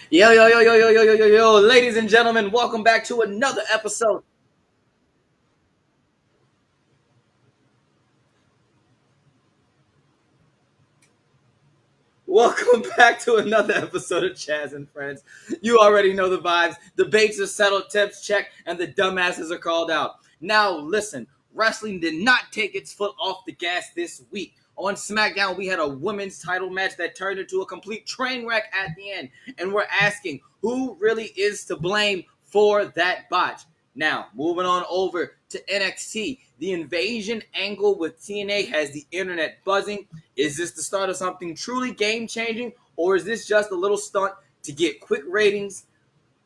Yo, yo, yo, yo, yo, yo, yo, yo, yo, ladies and gentlemen, welcome back to another episode. Welcome back to another episode of Chaz and Friends. You already know the vibes. Debates are settled, tips checked, and the dumbasses are called out. Now, listen, wrestling did not take its foot off the gas this week. On SmackDown, we had a women's title match that turned into a complete train wreck at the end. And we're asking, who really is to blame for that botch? Now, moving on over to NXT. The invasion angle with TNA has the internet buzzing. Is this the start of something truly game-changing, or is this just a little stunt to get quick ratings?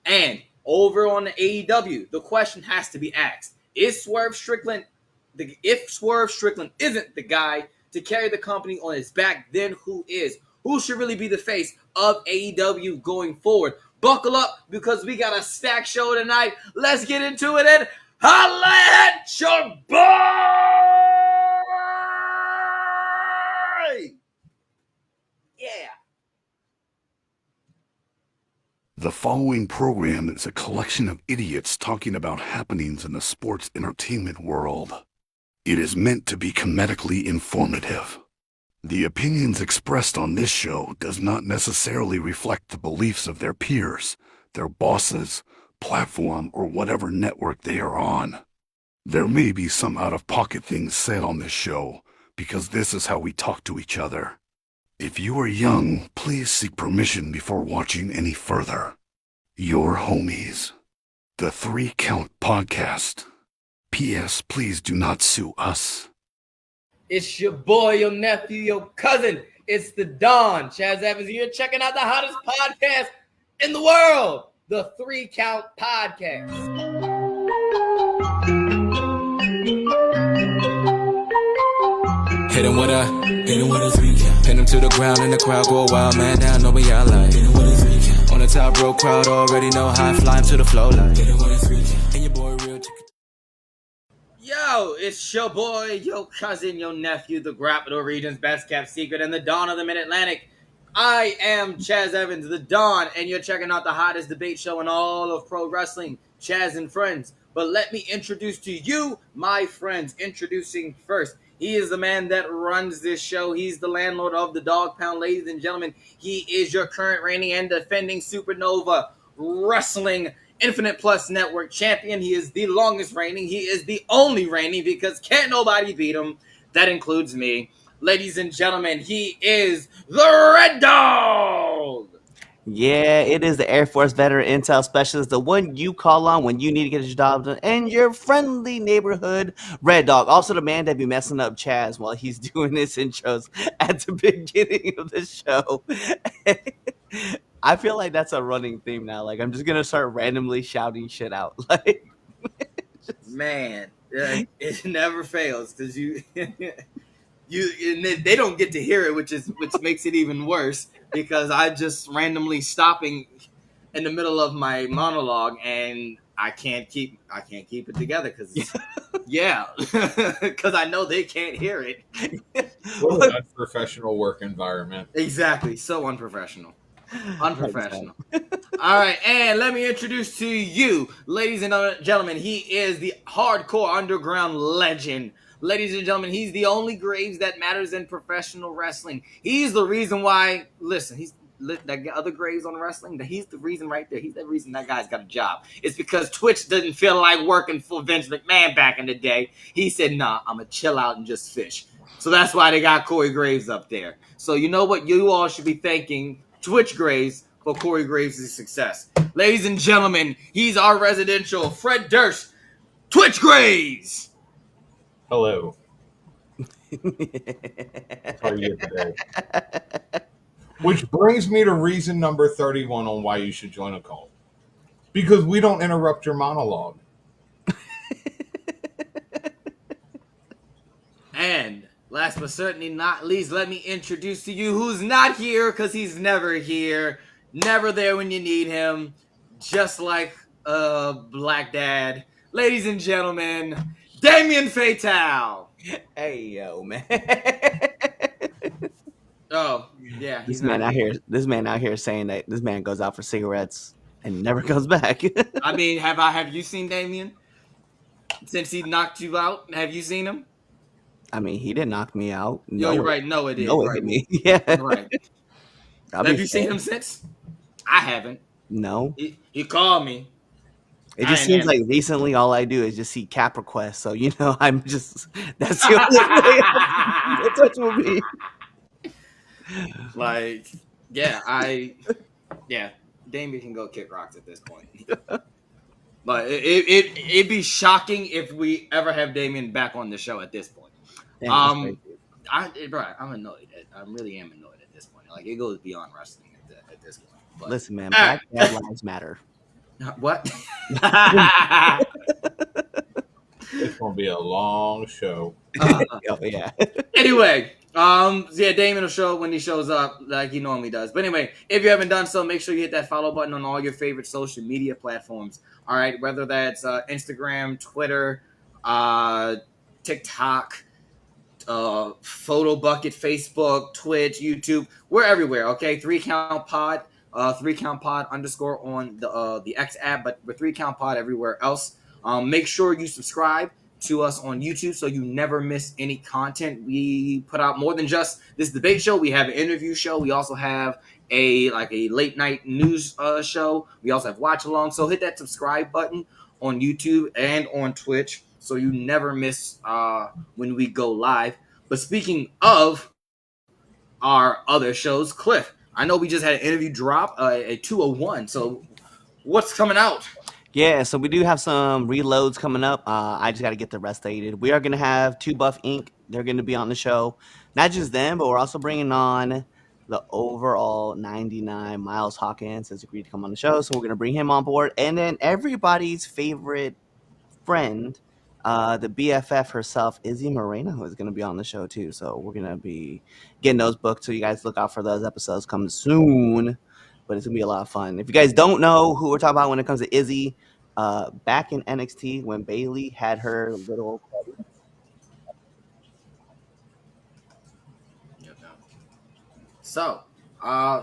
And over on the AEW, the question has to be asked. If Swerve Strickland isn't the guy to carry the company on his back, then who is? Who should really be the face of AEW going forward? Buckle up, because we got a stacked show tonight. Let's get into it and holla at your boy! Yeah. The following program is a collection of idiots talking about happenings in the sports entertainment world. It is meant to be comedically informative. The opinions expressed on this show does not necessarily reflect the beliefs of their peers, their bosses, platform, or whatever network they are on. There may be some out-of-pocket things said on this show, because this is how we talk to each other. If you are young, please seek permission before watching any further. Your homies. The 3 Count Podcast. P.S. Please do not sue us. It's your boy, your nephew, your cousin. It's the Don. Chaz Evans, you're checking out the hottest podcast in the world, the 3 Count Podcast. Hit him with a 3 count. Pin him to the ground and the crowd go wild, man. Now I know we all like. Hit him with a 3 count. On the top row, crowd already know how I fly him to the flow like. Hit him with a 3 count. And your boy real ticket. Yo, it's your boy, your cousin, your nephew, the Grappital Region's best kept secret, and the Don of the Mid-Atlantic. I am Chaz Evans, the Don, and you're checking out the hottest debate show in all of pro wrestling, Chaz and Friends. But let me introduce to you my friends. Introducing first, he is the man that runs this show. He's the landlord of the Dog Pound, ladies and gentlemen. He is your current reigning and defending Supernova Wrestling Infinite Plus Network champion. He is the longest reigning. He is the only reigning, because can't nobody beat him. That includes me. Ladies and gentlemen, he is the Red Dog. Yeah, it is the Air Force veteran intel specialist, the one you call on when you need to get your job done, and your friendly neighborhood Red Dog. Also the man that be messing up Chaz while he's doing his intros at the beginning of the show. I feel like that's a running theme now. Like, I'm just going to start randomly shouting shit out. Like, Man, it never fails, because they don't get to hear it, which makes it even worse, because I just randomly stopping in the middle of my monologue, and I can't keep it together, because because I know they can't hear it. What an unprofessional work environment. Exactly, so unprofessional. Unprofessional. All right, and let me introduce to you, ladies and gentlemen, he is the hardcore underground legend. Ladies and gentlemen, he's the only Graves that matters in professional wrestling. He's the reason why, listen, he's that other Graves on wrestling, he's the reason right there. He's the reason that guy's got a job. It's because Twitch didn't feel like working for Vince McMahon back in the day. He said, nah, I'm going to chill out and just fish. So that's why they got Corey Graves up there. So you know what? You all should be thanking Twitch Graves for Corey Graves' success. Ladies and gentlemen, he's our residential Fred Durst, Twitch Graves. Hello. How are you today? Which brings me to reason number 31 on why you should join a cult. Because we don't interrupt your monologue. And last but certainly not least, let me introduce to you who's not here, because he's never here, never there when you need him, just like a black dad. Ladies and gentlemen, Damien Fatal. hey, yo, man. Oh, Yeah, he's This man not out here. here. This man out here saying that this man goes out for cigarettes and never comes back. I mean, have you seen Damien since he knocked you out? Have you seen him? I mean, he didn't knock me out. Yo, you're No, right. No, it did. no, it Right, hit me. Yeah, right. I'll be Have you fair. seen him since? I haven't. No, He called me. it I just ain't seems like answer. recently all I do is just see cap requests. So I'm just that's the only way I'm in touch with me. Like, yeah, yeah, Damien can go kick rocks at this point. But it'd be shocking if we ever have Damien back on the show at this point. Damn, that's crazy. I'm annoyed. I really am annoyed at this point. Like, it goes beyond wrestling at this point. But, Listen, man, Black Dad lives matter. what? It's gonna be a long show. Oh yeah. Anyway, yeah, Damien will show when he shows up like he normally does. But anyway, if you haven't done so, make sure you hit that follow button on all your favorite social media platforms. All right, whether that's Instagram, Twitter, TikTok, Photo Bucket, Facebook, Twitch, YouTube. We're everywhere. Okay, 3Count Pod, 3Count Pod _ on the X app, but we're 3Count Pod everywhere else. Make sure you subscribe to us on YouTube so you never miss any content. We put out more than just this debate show. We have an interview show. We also have a late night news show. We also have watch along. So hit that subscribe button on YouTube and on Twitch so you never miss when we go live. But speaking of our other shows, Cliff, I know we just had an interview drop, a 201. So what's coming out? Yeah, so we do have some reloads coming up. I just got to get the rest dated. We are going to have 2 Buff Inc. They're going to be on the show. Not just them, but we're also bringing on the overall 99 Miles Hawkins has agreed to come on the show. So we're going to bring him on board. And then everybody's favorite friend, the BFF herself, Izzy Moreno, who is going to be on the show too. So we're going to be getting those booked. So you guys look out for those episodes coming soon. But it's going to be a lot of fun. If you guys don't know who we're talking about when it comes to Izzy, back in NXT when Bayley had her little... So,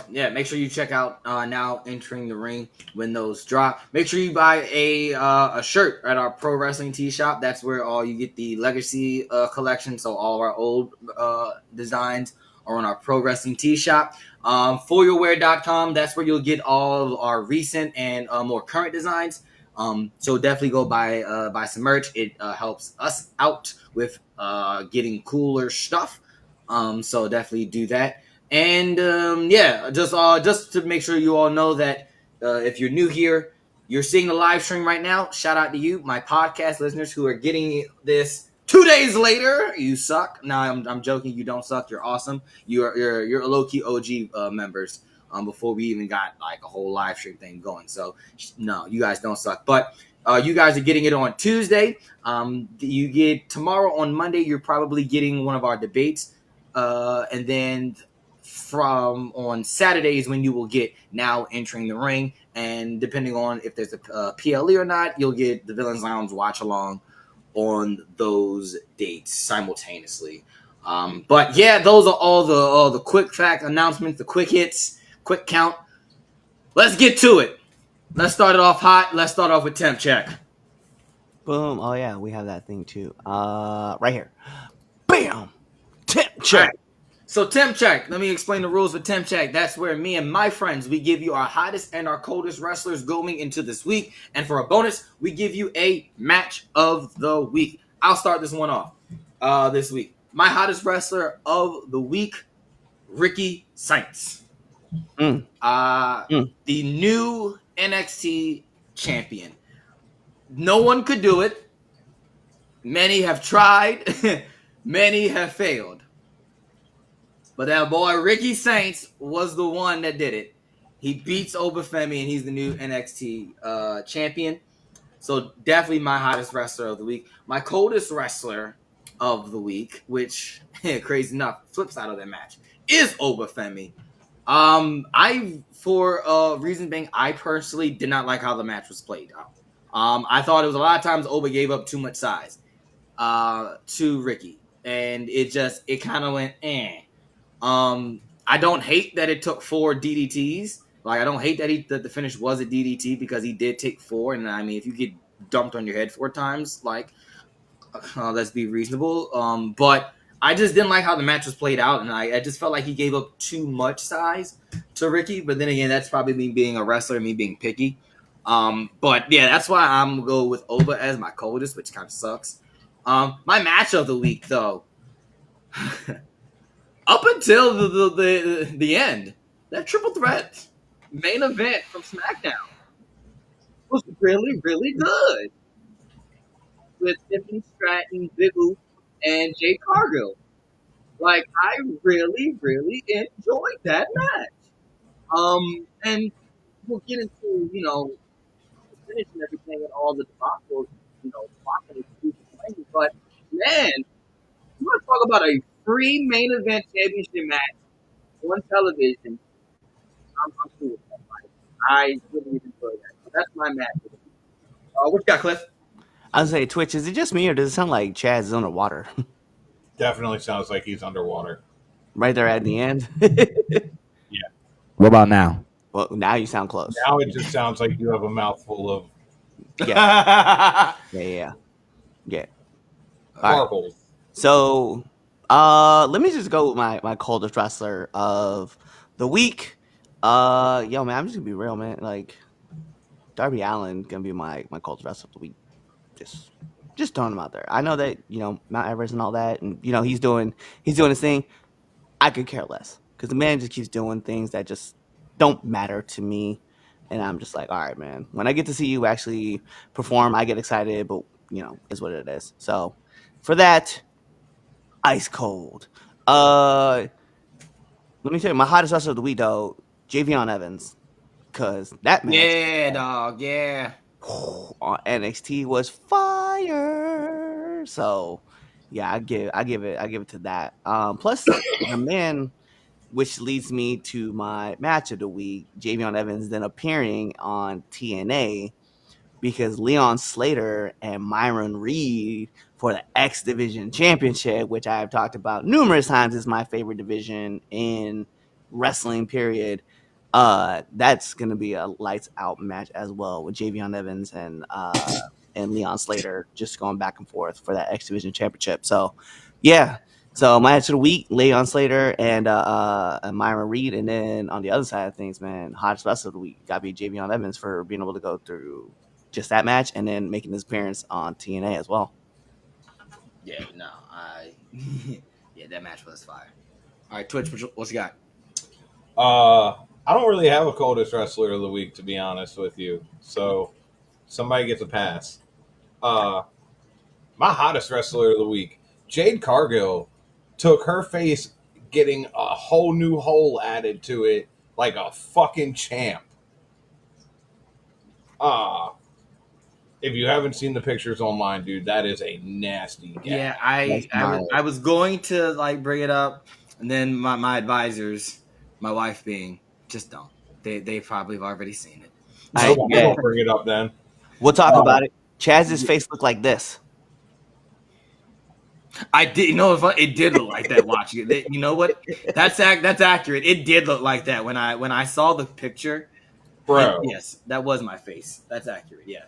yeah, make sure you check out Now Entering the Ring when those drop. Make sure you buy a shirt at our Pro Wrestling Tee Shop. That's where all you get the Legacy collection. So all of our old designs are on our Pro Wrestling Tee Shop. ForYourWear.com, that's where you'll get all of our recent and more current designs. So definitely go buy some merch. It helps us out with getting cooler stuff. So definitely do that. And yeah, just to make sure you all know that if you're new here, you're seeing the live stream right now. Shout out to you, my podcast listeners who are getting this 2 days later. You suck. No, I'm joking. You don't suck. You're awesome. You're a low key OG members. Before we even got like a whole live stream thing going. So no, you guys don't suck. But you guys are getting it on Tuesday. You get tomorrow on Monday. You're probably getting one of our debates, and then from on Saturdays when you will get Now Entering the Ring, and depending on if there's a PLE or not, you'll get the Villains Lounge watch along on those dates simultaneously. But yeah, those are all the quick fact announcements, the quick hits, quick count. Let's get to it. Let's start it off hot. Let's start off with temp check. Boom. Oh yeah, we have that thing too. Right here. Bam. Temp check. Right. So temp check, let me explain the rules for temp check. That's where me and my friends, we give you our hottest and our coldest wrestlers going into this week. And for a bonus, we give you a match of the week. I'll start this one off this week. My hottest wrestler of the week, Ricky Saints. The new NXT champion. No one could do it. Many have tried. Many have failed. But that boy Ricky Saints was the one that did it. He beats Obafemi, and he's the new NXT champion. So definitely my hottest wrestler of the week. My coldest wrestler of the week, which crazy enough, flip side of that match, is Obafemi. For reason being, I personally did not like how the match was played out. I thought it was a lot of times Oba gave up too much size to Ricky, and it kind of went eh. I don't hate that it took 4 DDTs. Like I don't hate that the finish was a DDT because he did take 4. And I mean, if you get dumped on your head 4 times, like let's be reasonable. But I just didn't like how the match was played out, and I just felt like he gave up too much size to Ricky. But then again, that's probably me being a wrestler, me being picky. But yeah, that's why I'm gonna go with Oba as my coldest, which kind of sucks. My match of the week, though, up until the end, that triple threat main event from SmackDown was really, really good with Tiffany Stratton, Big Oof, and Jade Cargill. Like, I really, really enjoyed that match. And we'll get into, the finish and everything and all the debacles, blocking and but man, you want to talk about a free main event championship match on television? I'm cool with that. Like, I really enjoyed that. So that's my match. What you got, Cliff? I was saying, Twitch, is it just me or does it sound like Chaz is underwater? Definitely sounds like he's underwater. Right there at the end. Yeah. What about now? Well, now you sound close. Now it just sounds like you have a mouthful of Yeah. marbles. Right. So, let me just go with my coldest wrestler of the week. Yo, man, I'm just gonna be real, man. Like, Darby Allin gonna be my coldest wrestler of the week. Just throwing him out there. I know that Mount Everest and all that, and he's doing his thing. I could care less because the man just keeps doing things that just don't matter to me, and I'm just like, all right, man. When I get to see you actually perform, I get excited, but is what it is. So for that, ice cold. Let me tell you, my hottest wrestler of the week though, Javion Evans, because that match, Yeah, dog. Yeah. on NXT was fire. So yeah, I give it to that. Plus the man, which leads me to my match of the week, Javion Evans then appearing on TNA because Leon Slater and Myron Reed for the X Division Championship, which I have talked about numerous times, is my favorite division in wrestling, period. That's gonna be a lights out match as well with Javion Evans and Leon Slater just going back and forth for that X Division Championship. So yeah. So my match of the week, Leon Slater and Myron Reed, and then on the other side of things, man, hottest wrestler of the week got to be Javion Evans for being able to go through just that match and then making his appearance on TNA as well. Yeah, no, yeah, that match was fire. All right, Twitch, what's you got? I don't really have a coldest wrestler of the week, to be honest with you. So somebody gets a pass. My hottest wrestler of the week, Jade Cargill, took her face getting a whole new hole added to it like a fucking champ. If you haven't seen the pictures online, dude, that is a nasty gag. Yeah, I was going to like bring it up, and then my advisors, my wife being, just don't. They probably have already seen it. I won't bring it up then. We'll talk about it. Chaz's face looked like this. I did, it did look like that watching it. You know what? That's accurate. It did look like that when I saw the picture. Bro. Yes, that was my face. That's accurate, yeah.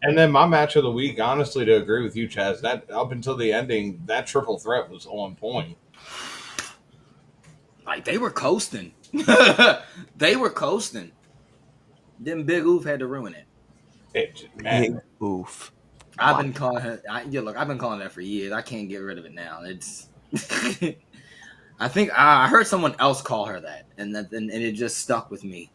And then my match of the week, honestly, to agree with you, Chaz, that up until the ending, that triple threat was on point. Like, they were coasting. They were coasting. Then Big Oof had to ruin it. Big Oof. I've been calling her. I've been calling that for years. I can't get rid of it now. It's. I think I heard someone else call her that, and it just stuck with me.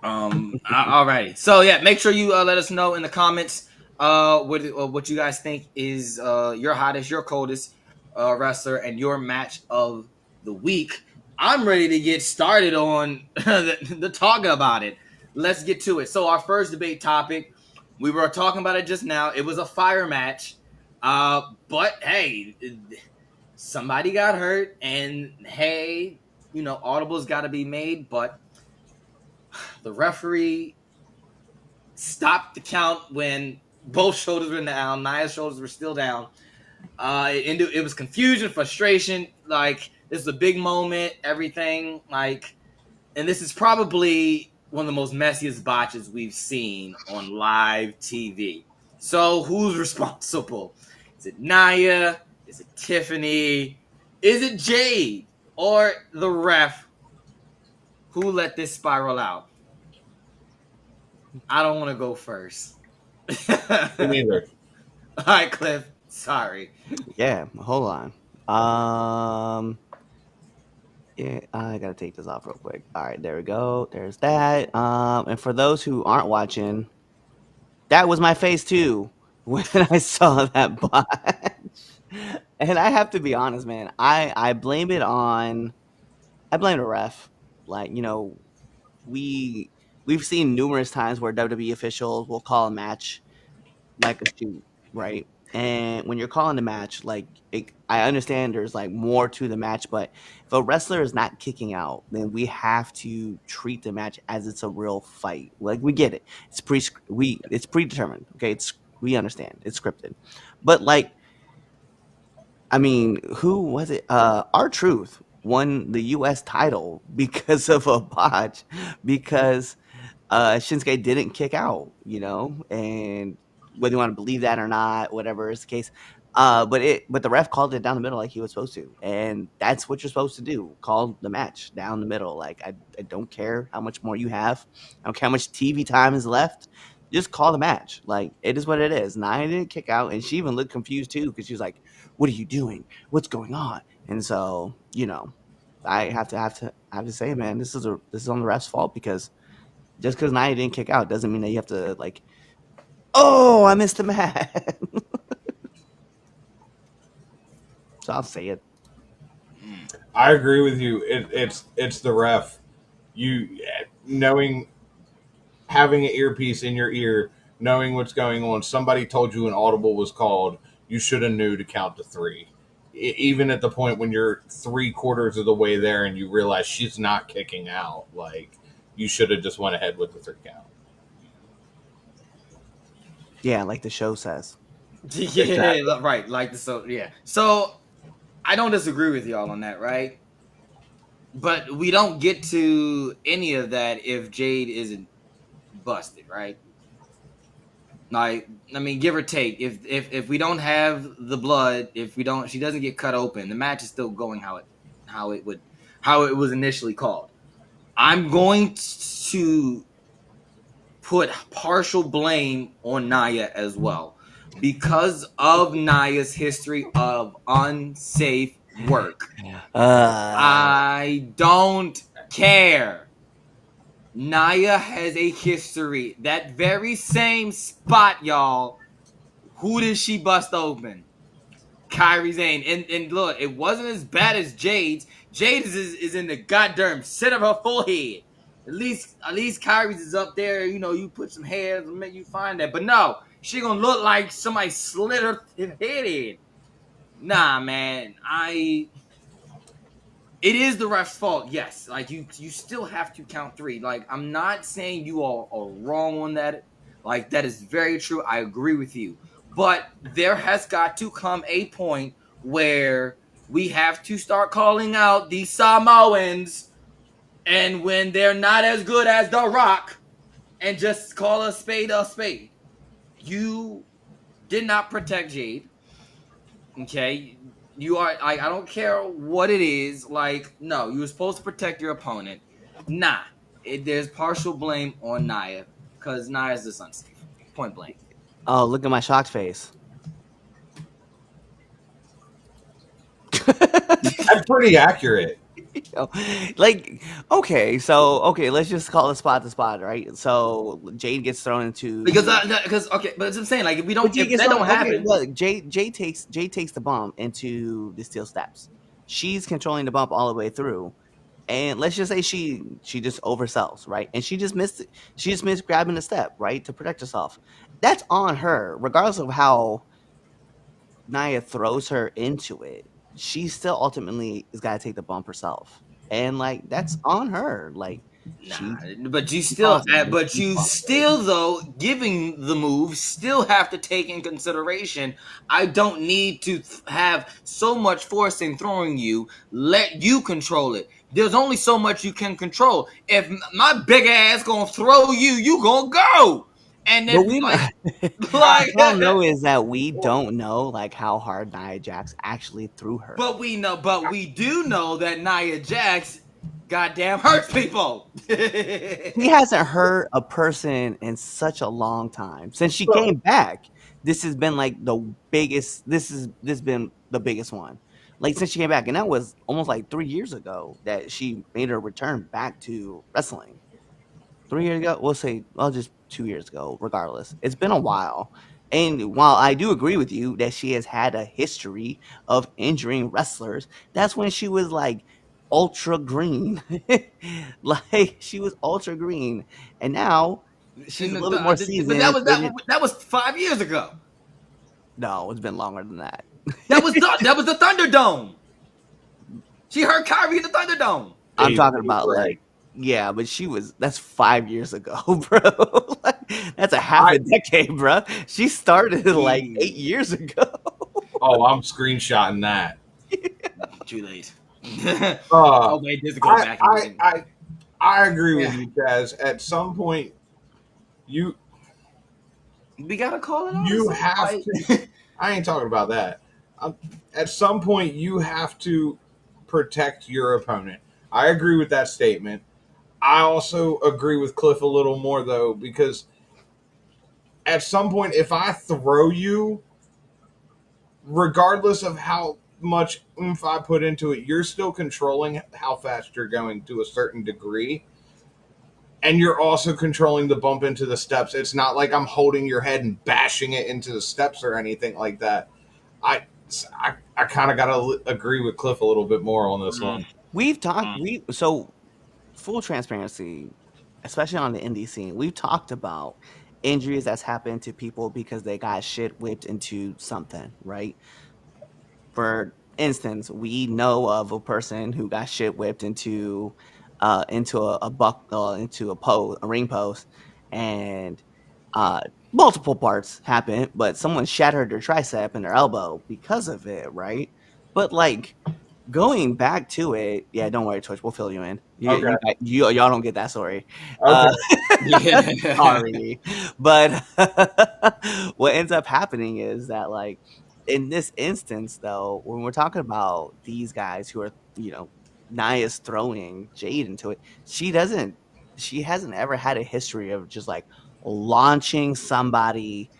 Alrighty. So yeah, make sure you let us know in the comments what you guys think is your hottest, your coldest wrestler, and your match of the week. I'm ready to get started on the talk about it. Let's get to it. So our first debate topic. We were talking about it just now. It was a fire match. But, hey, somebody got hurt. And, hey, audibles got to be made. But the referee stopped the count when both shoulders were down. Nia's shoulders were still down. It was confusion, frustration. Like, this is a big moment, everything. Like, and this is probably one of the most messiest botches we've seen on live TV. So, who's responsible? Is it Nia? Is it Tiffany? Is it Jade? Or the ref who let this spiral out? I don't want to go first. Me neither. All right, Cliff. Sorry. Yeah, hold on. Yeah, I gotta take this off real quick. All right, there we go. There's that. And for those who aren't watching, that was my face too when I saw that botch. And I have to be honest, man. I blame it on. I blame the ref. Like, we've seen numerous times where WWE officials will call a match like a shoot, right? And when you're calling the match, like, I understand there's like more to the match, but if a wrestler is not kicking out, then we have to treat the match as it's a real fight. Like, we get it; it's predetermined. Okay, we understand it's scripted, but like, I mean, who was it? R-Truth won the U.S. title because of a botch, because Shinsuke didn't kick out, and whether you want to believe that or not, whatever is the case. But the ref called it down the middle like he was supposed to, and that's what you're supposed to do: call the match down the middle. Like, I don't care how much more you have, I don't care how much TV time is left. Just call the match. Like, it is what it is. Nia didn't kick out, and she even looked confused too because she was like, "What are you doing? What's going on?" And so, I have to say, man, this is on the ref's fault, because just because Nia didn't kick out doesn't mean that you have to, like, oh, I missed the match. So I'll say it. I agree with you. It's the ref. You having an earpiece in your ear, knowing what's going on. Somebody told you an audible was called. You should have knew to count to three. Even at the point when you're 3/4 of the way there and you realize she's not kicking out, like, you should have just went ahead with the 3 count. Yeah, like the show says. Yeah, Exactly. right. So I don't disagree with y'all on that, right? But we don't get to any of that if Jade isn't busted, right? Like, I mean, give or take. If we don't have the blood, she doesn't get cut open, the match is still going how it was initially called. I'm going to put partial blame on Nia as well, because of Nia's history of unsafe work. I don't care. Nia has a history. That very same spot, y'all. Who did she bust open? Kairi Sane. And look, it wasn't as bad as Jade's. Jade is in the goddamn center of her forehead. At least Kyrie's is up there. You put some hairs and make you find that. But no, she gonna look like somebody slit her head in. Nah, man. It is the ref's fault, yes. Like, you still have to count 3. Like, I'm not saying you all are wrong on that. Like, that is very true. I agree with you. But there has got to come a point where we have to start calling out these Samoans, and when they're not as good as The Rock, and just call a spade a spade. You did not protect Jade. Okay? You are, I don't care what it is. Like, no, you were supposed to protect your opponent. Nah, there's partial blame on Nia, because Nia's just unsafe. Point blank. Oh, look at my shocked face. That's pretty accurate. Like, okay, let's just call it spot to spot, right? So Jade gets thrown into, Because okay, but I'm saying, like, if that don't happen, look, Jade takes the bump into the steel steps. She's controlling the bump all the way through, and let's just say she just oversells, right? And she just missed grabbing the step, right, to protect herself. That's on her, regardless of how Nia throws her into it. She still ultimately has got to take the bump herself, and like, that's on her. Like, Nah, but you still, though, giving the move, still have to take in consideration. I don't need to have so much force in throwing you. Let you control it. There's only so much you can control. If my big ass gonna throw you, you gonna go. And But if we like, the like, problem though is that we don't know like how hard Nia Jax actually threw her. but we do know that Nia Jax, goddamn, hurts people. He hasn't hurt a person in such a long time since she came back. This has been like the biggest. This been the biggest one, like since she came back, and that was almost like 3 years ago that she made her return back to wrestling. 3 years ago, we'll say, well, just 2 years ago. Regardless, it's been a while. And while I do agree with you that she has had a history of injuring wrestlers, that's when she was like ultra green. Like she was ultra green, and now she's a little bit more But that seasoned. was that was 5 years ago. No, it's been longer than that. That was the Thunderdome. She hurt Kyrie in the Thunderdome. I'm talking about like, yeah, but that's 5 years ago, bro. Like, that's a half a decade, bro. She started like 8 years ago. Oh, I'm screenshotting that. Too late. Oh wait, this go back. I agree with you, Chaz. At some point, we gotta call it. You have to. I ain't talking about that. At some point, you have to protect your opponent. I agree with that statement. I also agree with Cliff a little more, though, because at some point, if I throw you, regardless of how much oomph I put into it, you're still controlling how fast you're going to a certain degree. And you're also controlling the bump into the steps. It's not like I'm holding your head and bashing it into the steps or anything like that. I kind of got to agree with Cliff a little bit more on this one. We've talked. So full transparency, especially on the indie scene, we've talked about injuries that's happened to people because they got shit whipped into something, right? For instance, we know of a person who got shit whipped into a ring post, and multiple parts happened, but someone shattered their tricep and their elbow because of it, right? But like going back to it, yeah, don't worry, Twitch, we'll fill you in. Y'all don't get that story. Okay. Sorry, but what ends up happening is that like in this instance, though, when we're talking about these guys who are, Nia's throwing Jade into it, she hasn't ever had a history of just like launching somebody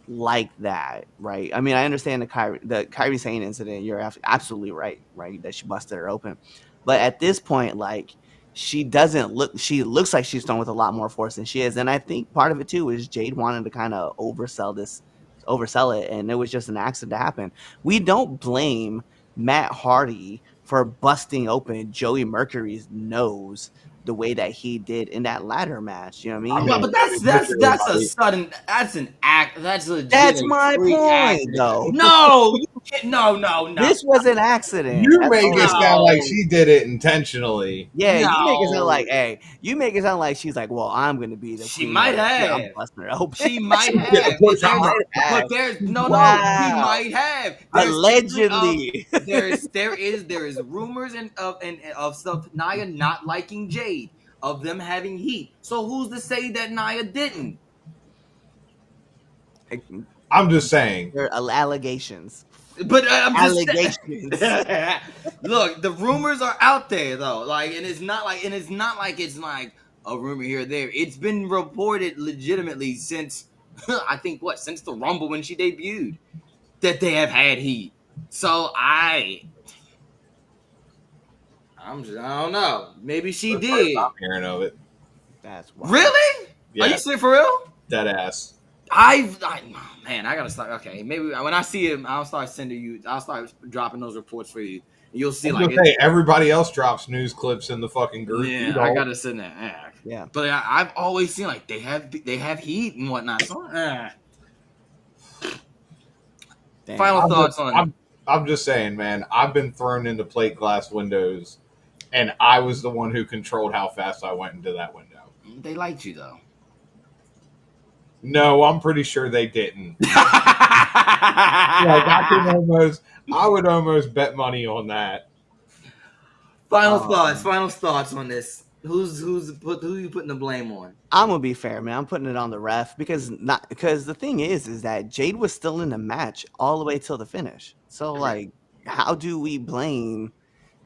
like that, right? I mean, I understand the Kyrie Sane incident. You're absolutely right, that she busted her open, but at this point, like she looks like she's thrown with a lot more force than she is, and I think part of it too is Jade wanted to kind of oversell it, and it was just an accident to happen. We don't blame Matt Hardy for busting open Joey Mercury's nose the way that he did in that ladder match. You know what I mean? But that's a sudden. That's an act. That's a. That's my point, though. No, no. This was an accident. You make it sound like she did it intentionally. Yeah, you make it sound like, hey, you make it sound like she's like, well, I'm going to be the. She might have. I'm busting her open. She might have. But there's no. She might have. Allegedly, there is rumors of stuff Nia not liking Jade, of them having heat. So who's to say that Nia didn't? I'm just saying. There are allegations. But I'm just allegations. Look, the rumors are out there though. Like, and it's not like it's like a rumor here or there. It's been reported legitimately since I think since the Rumble when she debuted that they have had heat. So I don't know. Maybe she did. I'm hearing of it. That's wild. Really? Yeah. Are you serious for real? Dead ass. Man, I gotta start. Okay, maybe when I see him, I'll start dropping those reports for you. You'll see. Everybody else drops news clips in the fucking group. Yeah, I gotta send that. Yeah, but I've always seen like they have heat and whatnot. So, Final thoughts on it. I'm just saying, man. I've been thrown into plate glass windows and I was the one who controlled how fast I went into that window. They liked you though. No, I'm pretty sure they didn't. Like, I would almost bet money on that. Final thoughts on this. Who you putting the blame on? I'm gonna be fair, man. I'm putting it on the ref because the thing is that Jade was still in the match all the way till the finish. So like, how do we blame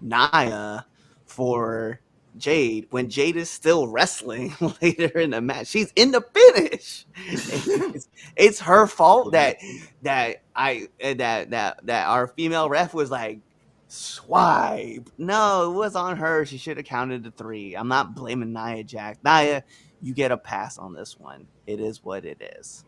Nia for Jade when Jade is still wrestling later in the match? She's in the finish. It's her fault that our female ref was like, swipe. No, it was on her. She should have counted to 3. I'm not blaming Nia Jax. Nia, you get a pass on this one. It is what it is.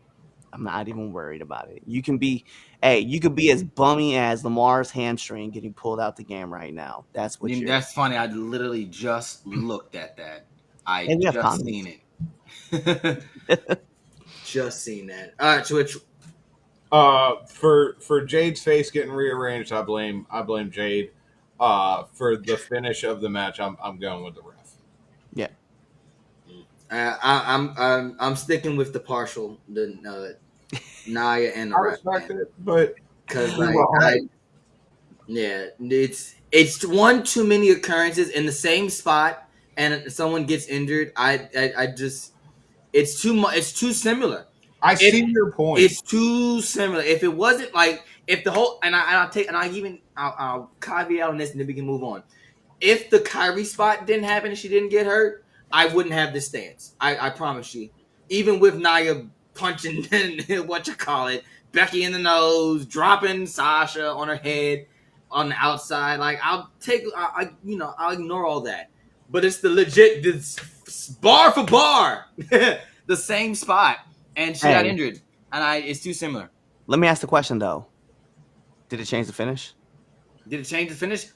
I'm not even worried about it. You can be as bummy as Lamar's hamstring getting pulled out the game right now. That's what That's funny. I literally just looked at that. I And we have just comments. seen it. Just seen that. All right, Twitch. For Jade's face getting rearranged, I blame Jade. For the finish of the match, I'm going with the ref. Yeah. I'm sticking with the partial, the Nia and the I ref. respect it, but Because it's one too many occurrences in the same spot, and someone gets injured. I just it's too much. It's too similar. I see your point. It's too similar. If it wasn't like if the whole I'll caveat on this, and then we can move on. If the Kyrie spot didn't happen and she didn't get hurt, I wouldn't have this stance. I promise you. Even with Nia punching Becky in the nose, dropping Sasha on her head on the outside, like I'll ignore all that. But it's the legit, bar for bar, the same spot, and she got injured, and it's too similar. Let me ask the question though. Did it change the finish? Did it change the finish?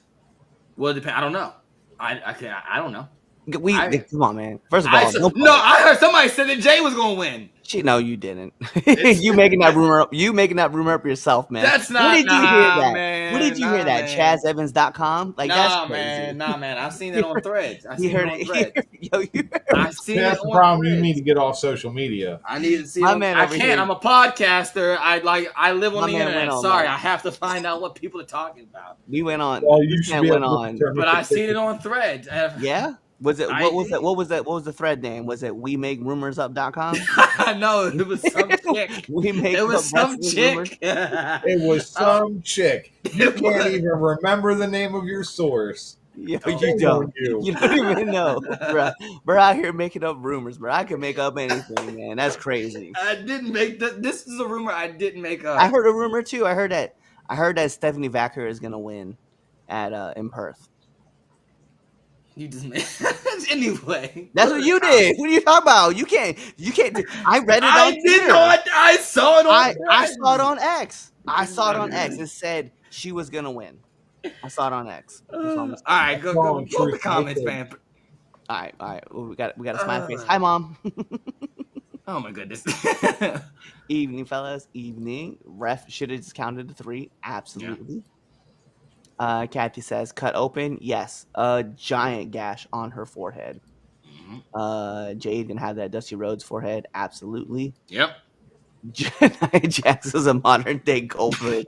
Well, it depends. I don't know. I don't know. Come on, man. First of all, I heard somebody said that Jay was gonna win. No, you didn't. You making that rumor up. You making that rumor up yourself, man. That's not. Where did you hear that? Man, Where did you hear that? ChazEvans.com? Like that's crazy. Man. I've seen it on Threads. I seen it on That's the problem. You need to get off social media. I need to see. My man I over can't. here. I'm a podcaster. I live on My the man internet. went on, Sorry, man. I have to find out what people are talking about. We went on. Well, you should be went able on. to But I seen it on Threads. Yeah. Was it I what did. was the thread name? Was it WeMakeRumorsUp.com? No, it was some chick. We make It was some rumors. chick. It was some chick. You can't even remember the name of your source. Yo, Oh, you don't. you. You don't even know, bro. We're out here making up rumors, bro. I can make up anything, man. That's crazy. I didn't make that. This is a rumor I didn't make up. I heard a rumor too. I heard that Stephanie Vacker is gonna win at in Perth. You just made anyway. That's what you did. What are you talking about? You can't. I read it on Twitter. I saw it on. I saw it on X. I saw it on X. It said she was gonna win. I saw it on X. All right, go to the comments, man. All right. Well, we got a smiley face. Hi, mom. Oh my goodness. Evening, fellas. Evening. Ref should have just counted to 3. Absolutely. Kathy says, cut open. Yes. A giant gash on her forehead. Jade can have that Dusty Rhodes forehead. Absolutely. Yep. Nia Jax is a modern day Goldberg.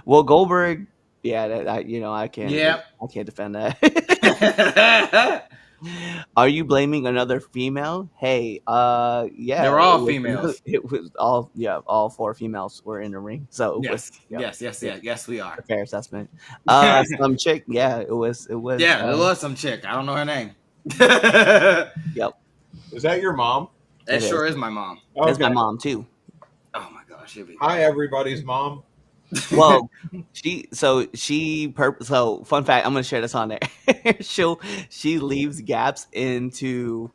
Well, Goldberg, yeah, I can't. Yep. I can't defend that. Are you blaming another female? Hey, yeah. They're all females. It was all 4 females were in the ring. So it was, yes, we are. a fair assessment. Some chick, yeah, it was. It was some chick. I don't know her name. Yep. Is that your mom? That sure is my mom. That's Okay. my mom too. Oh my gosh. Hi, everybody's mom. Well, so fun fact, I'm gonna share this on there. she leaves gaps. See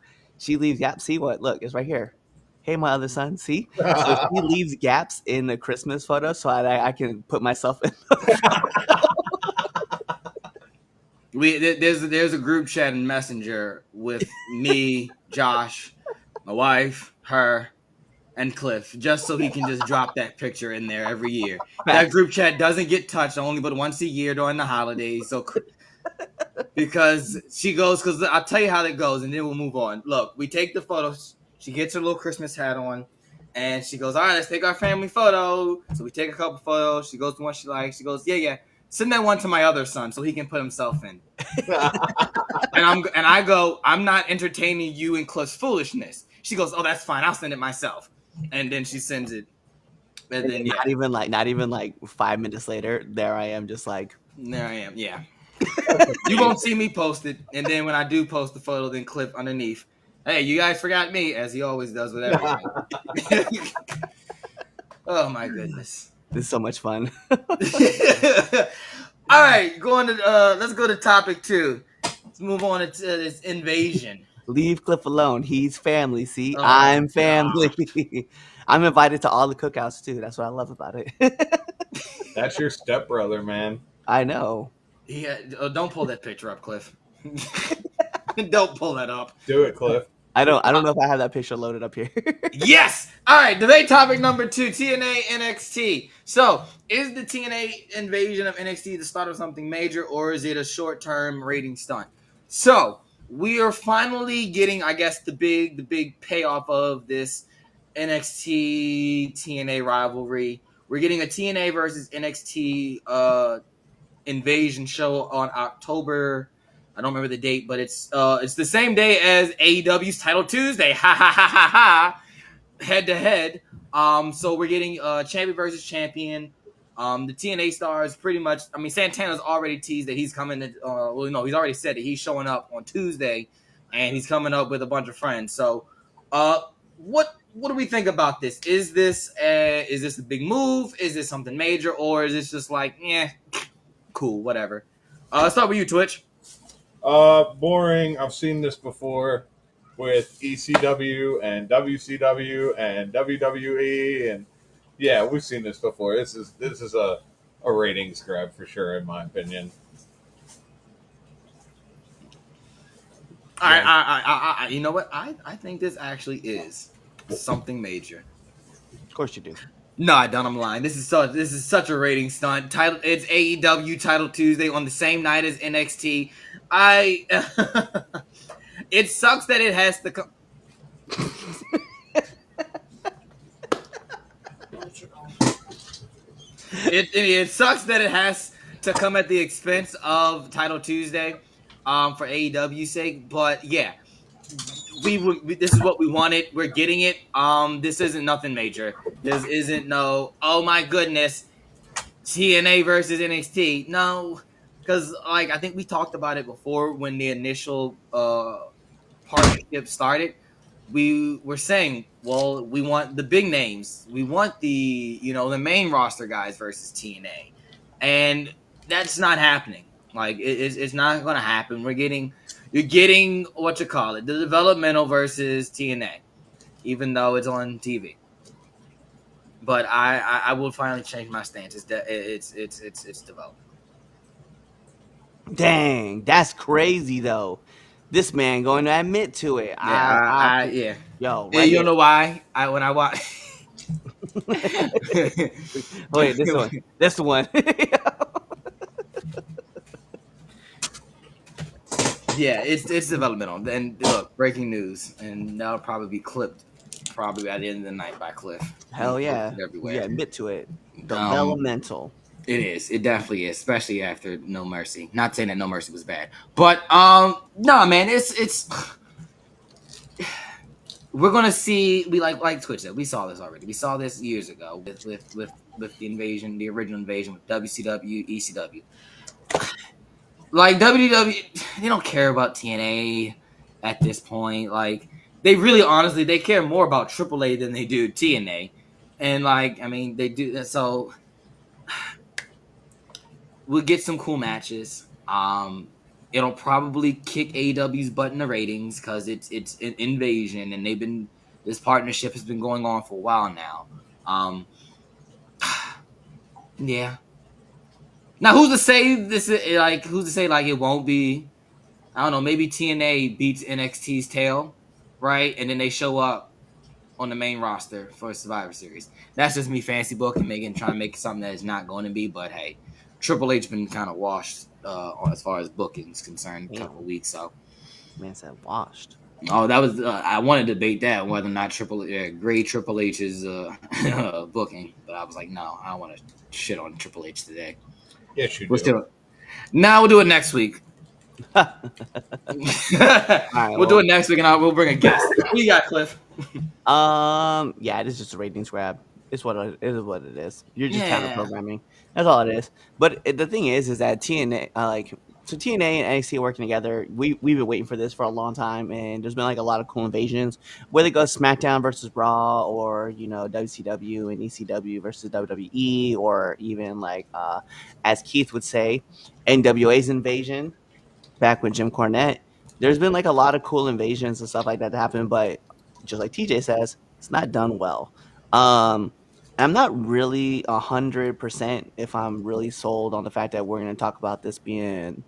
what? Look, it's right here. Hey, my other son. See, so she leaves gaps in the Christmas photo, so I can put myself in. There's a group chat in Messenger with me, Josh, my wife, her, and Cliff, just so he can just drop that picture in there every year. That group chat doesn't get touched only but once a year during the holidays. So because she goes, because I'll tell you how that goes, and then we'll move on. Look, we take the photos. She gets her little Christmas hat on, and she goes, all right, let's take our family photo. So we take a couple photos. She goes to one she likes. She goes, yeah. Send that one to my other son so he can put himself in. and I go, I'm not entertaining you in Cliff's foolishness. She goes, oh, that's fine. I'll send it myself. And then she sends it. And then not even like 5 minutes later, there I am, just like, there I am. Yeah. You won't see me post it. And then when I do post the photo, then Cliff underneath, hey, you guys forgot me, as he always does with everything. Oh my goodness. This is so much fun. All right, let's go to topic 2. Let's move on to this invasion. Leave Cliff alone. He's family. See, Oh, I'm family. I'm invited to all the cookouts too. That's what I love about it. That's your stepbrother, man. I know. Yeah, don't pull that picture up, Cliff. Don't pull that up. Do it, Cliff. I don't know if I have that picture loaded up here. Yes. All right. Debate topic number 2: TNA NXT. So, is the TNA invasion of NXT the start of something major, or is it a short-term rating stunt? So, we are finally getting, I guess, the big payoff of this NXT TNA rivalry. We're getting a TNA versus NXT invasion show on October. I don't remember the date, but it's the same day as AEW's Title Tuesday. Ha ha ha ha ha. Head to head. So we're getting champion versus champion. The TNA stars pretty much. I mean, Santana's already teased that he's coming. He's already said that he's showing up on Tuesday, and he's coming up with a bunch of friends. So, what do we think about this? Is this a big move? Is this something major, or is this just like, cool, whatever? Let's start with you, Twitch. Boring. I've seen this before with ECW and WCW and WWE, and yeah, we've seen this before. This is a ratings grab for sure, in my opinion. I you know what? I think this actually is something major. Of course you do. No, I don't. I'm lying. This is such a rating stunt. It's AEW Title Tuesday on the same night as NXT. It sucks that it has to come. It sucks that it has to come at the expense of Title Tuesday, for AEW's sake. But yeah, this is what we wanted. We're getting it. This isn't nothing major. This isn't no. Oh my goodness, TNA versus NXT. No, because I think we talked about it before when the initial partnership started. We were saying, well, we want the big names. We want the main roster guys versus TNA, and that's not happening. It's not going to happen. You're getting what you call it, the developmental versus TNA, even though it's on TV. But I will finally change my stance. It's development. Dang, that's crazy though. This man going to admit to it. Yeah. Yo, right, you know why? When I watch. Wait, this one. This the one. Yeah, it's developmental. And look, breaking news, and that'll probably be clipped probably at the end of the night by Cliff. Hell yeah. Everywhere. Yeah, admit to it. Developmental. It is. It definitely is, especially after No Mercy. Not saying that No Mercy was bad, but no, man, it's we're gonna see. We like Twitch said. We saw this already. We saw this years ago with the invasion, the original invasion with WCW, ECW. Like WWE, they don't care about TNA at this point. Like they really, honestly, they care more about AAA than they do TNA, and they do that. So we'll get some cool matches. It'll probably kick AEW's butt in the ratings because it's an invasion, and this partnership has been going on for a while now. Yeah. Now, who's to say this is who's to say it won't be? I don't know. Maybe TNA beats NXT's tail, right? And then they show up on the main roster for Survivor Series. That's just me fancy booking, trying to make something that is not going to be. But hey, Triple H been kind of washed as far as bookings concerned, a couple Damn, weeks. So, man said washed. oh, that was I wanted to debate that whether or not grade Triple H's booking, but I was like, no, I don't want to shit on Triple H today. Yes, you We'll do. still. Now we'll do it next week. All right, We'll do it next week, and we'll bring a guest. What you got, Cliff? Yeah, it is just a ratings grab. It's what it is. What it is. You're just counter Yeah. programming. That's all it is. But the thing is that TNA, so TNA and NXT working together. We've been waiting for this for a long time, and there's been like a lot of cool invasions. Whether it goes SmackDown versus Raw, or WCW and ECW versus WWE, or even as Keith would say, NWA's invasion back with Jim Cornette. There's been like a lot of cool invasions and stuff like that happen, but just like TJ says, it's not done well. I'm not really 100% if I'm really sold on the fact that we're going to talk about this being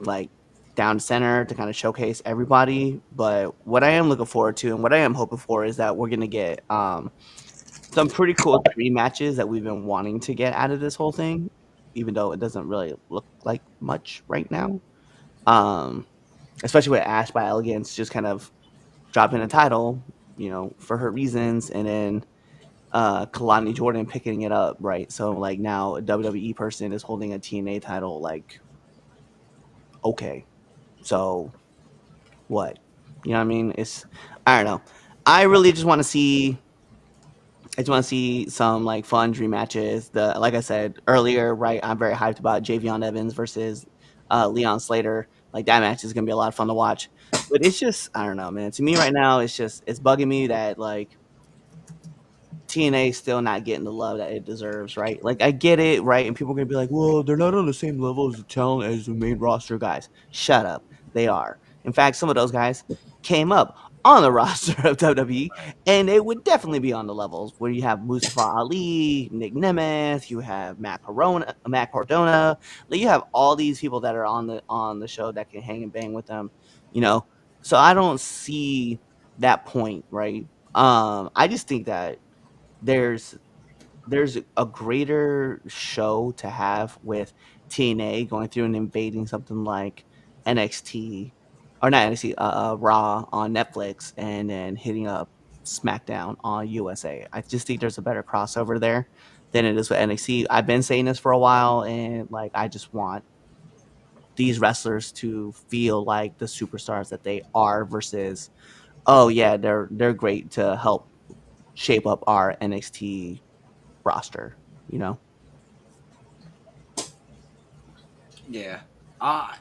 like down center to kind of showcase everybody. But what I am looking forward to and what I am hoping for is that we're going to get some pretty cool dream matches that we've been wanting to get out of this whole thing, even though it doesn't really look like much right now. Um, Especially with Ash by Elegance just kind of dropping a title, for her reasons, and then Kalani Jordan picking it up, right? So like now a WWE person is holding a TNA title, like, okay, so what? You know what I mean? I don't know. I really just want to see. I just want to see some like fun dream matches. Like I said earlier, right? I'm very hyped about Javion Evans versus Leon Slater. Like that match is gonna be a lot of fun to watch. But it's just I don't know, man. To me right now, it's bugging me that like TNA is still not getting the love that it deserves, right? Like I get it, right? And people are gonna be like, well, they're not on the same level as the talent as the main roster guys. Shut up. They are. In fact, some of those guys came up on the roster of WWE, and they would definitely be on the levels where you have Mustafa Ali, Nick Nemeth, you have Matt Cardona, like you have all these people that are on the show that can hang and bang with them, you know. So I don't see that point, right? I just think that there's a greater show to have with TNA going through and invading something like NXT or not NXT, Raw on Netflix, and then hitting up SmackDown on USA. I just think there's a better crossover there than it is with NXT. I've been saying this for a while, and like I just want these wrestlers to feel like the superstars that they are versus, oh yeah, they're great to help shape up our NXT roster, you know? Yeah. Uh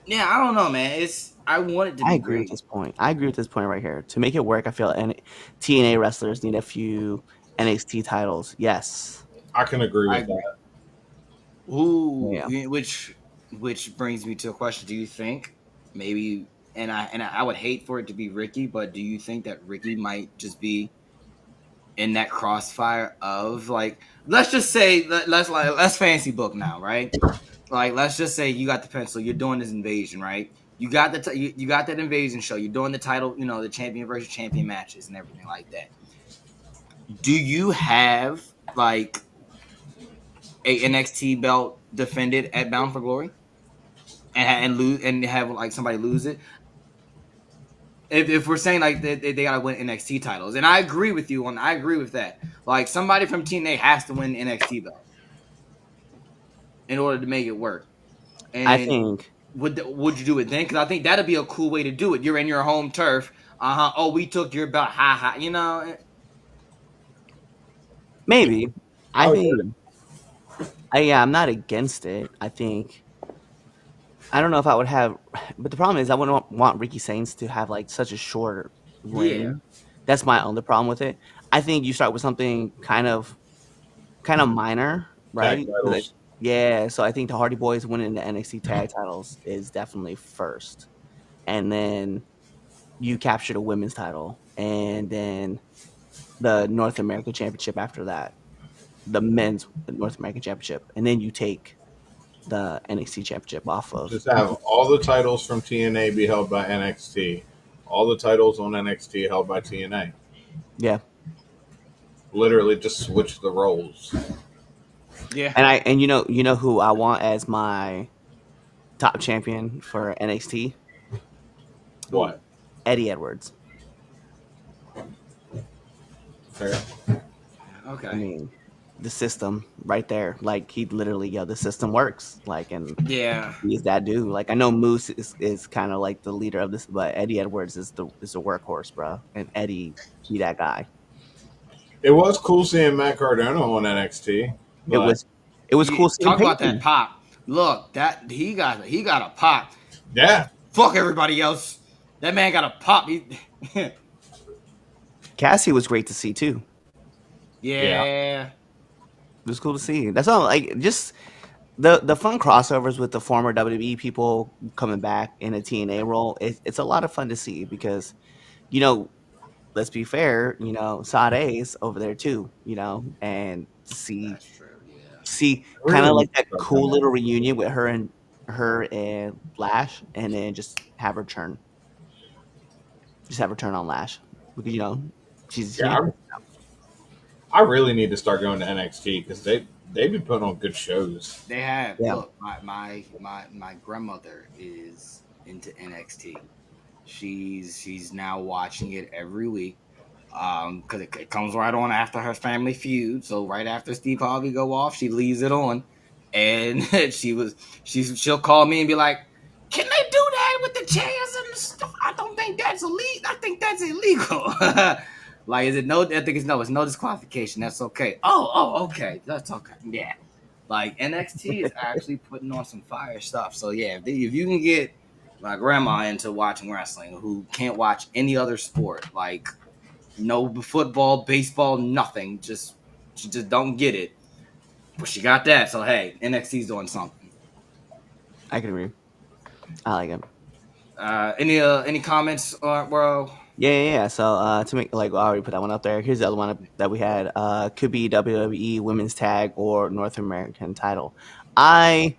yeah, I don't know, man. I want it to I be agree with great. this point. I agree with this point right here. To make it work, I feel TNA wrestlers need a few NXT titles. Yes. I can agree I with agree. that. Ooh, Yeah. which brings me to a question. Do you think maybe and I would hate for it to be Ricky, but do you think that Ricky might just be in that crossfire of like let's just say let's fancy book now, right? Like let's just say you got the pencil, you're doing this invasion, right? You got you got that invasion show, you're doing the title, the champion versus champion matches and everything like that. Do you have like a NXT belt defended at Bound for Glory and lose and have like somebody lose it? If we're saying like they gotta win NXT titles, and I agree with that. Like somebody from TNA has to win the NXT belt in order to make it work. I And think would you do it then? Because I think that'd be a cool way to do it. You're in your home turf. Oh, we took your belt. Ha ha. maybe. I I would do think yeah, I'm not against it. I think I don't know if I would have, but the problem is I wouldn't want Ricky Saints to have like such a short Yeah. reign. That's my only problem with it. I think you start with something kind of minor, tag right? titles. Yeah, so I think the Hardy Boys winning the NXT tag titles is definitely first. And then you capture the women's title, and then the North American Championship after that, the men's North American Championship, and then you take the NXT Championship off of. Just have all the titles from TNA be held by NXT. All the titles on NXT held by TNA. Yeah, Literally just switch the roles. Yeah. And you know who I want as my top champion for NXT? What? Eddie Edwards. Fair. I Okay. mean, the system right there. Like he literally, the system works. Like, and Yeah. he's that dude. Like I know Moose is kind of like the leader of this, but Eddie Edwards is the workhorse, bro. And Eddie, he that guy. It was cool seeing Matt Cardona on NXT, It but was it was Yeah. cool seeing Talk about that Peyton. pop. Look, that he got a pop. yeah, Fuck everybody else. That man got a pop. Cassie was great to see too. yeah. Yeah. It was cool to see. That's all. Like just the fun crossovers with the former WWE people coming back in a TNA role. It's a lot of fun to see because you know, let's be fair, Sade's over there too, and to see That's true. Yeah. I kind really of need like to that start doing cool little that. reunion with her and Lash, and then just have her turn, on Lash because she's Yeah, I really need to start going to NXT because they've been putting on good shows. They have. yeah. Look, my grandmother is into NXT. She's now watching it every week. Because it comes right on after her Family Feud. So right after Steve Harvey go off, she leaves it on, and she'll call me and be like, "Can they do that with the chairs and the stuff? I don't think that's illegal. I think that's illegal." Like, is it no? I think it's no. It's no disqualification. That's okay. Oh, okay. That's okay. Yeah. Like NXT is actually putting on some fire stuff. So yeah, if you can get my grandma into watching wrestling, who can't watch any other sport, like no football, baseball, nothing. She just don't get it. But she got that. So hey, NXT's doing something. I can agree. I like it. Any comments, bro? Yeah. So to make I already put that one up there. Here's the other one that we had. Could be WWE Women's Tag or North American Title. I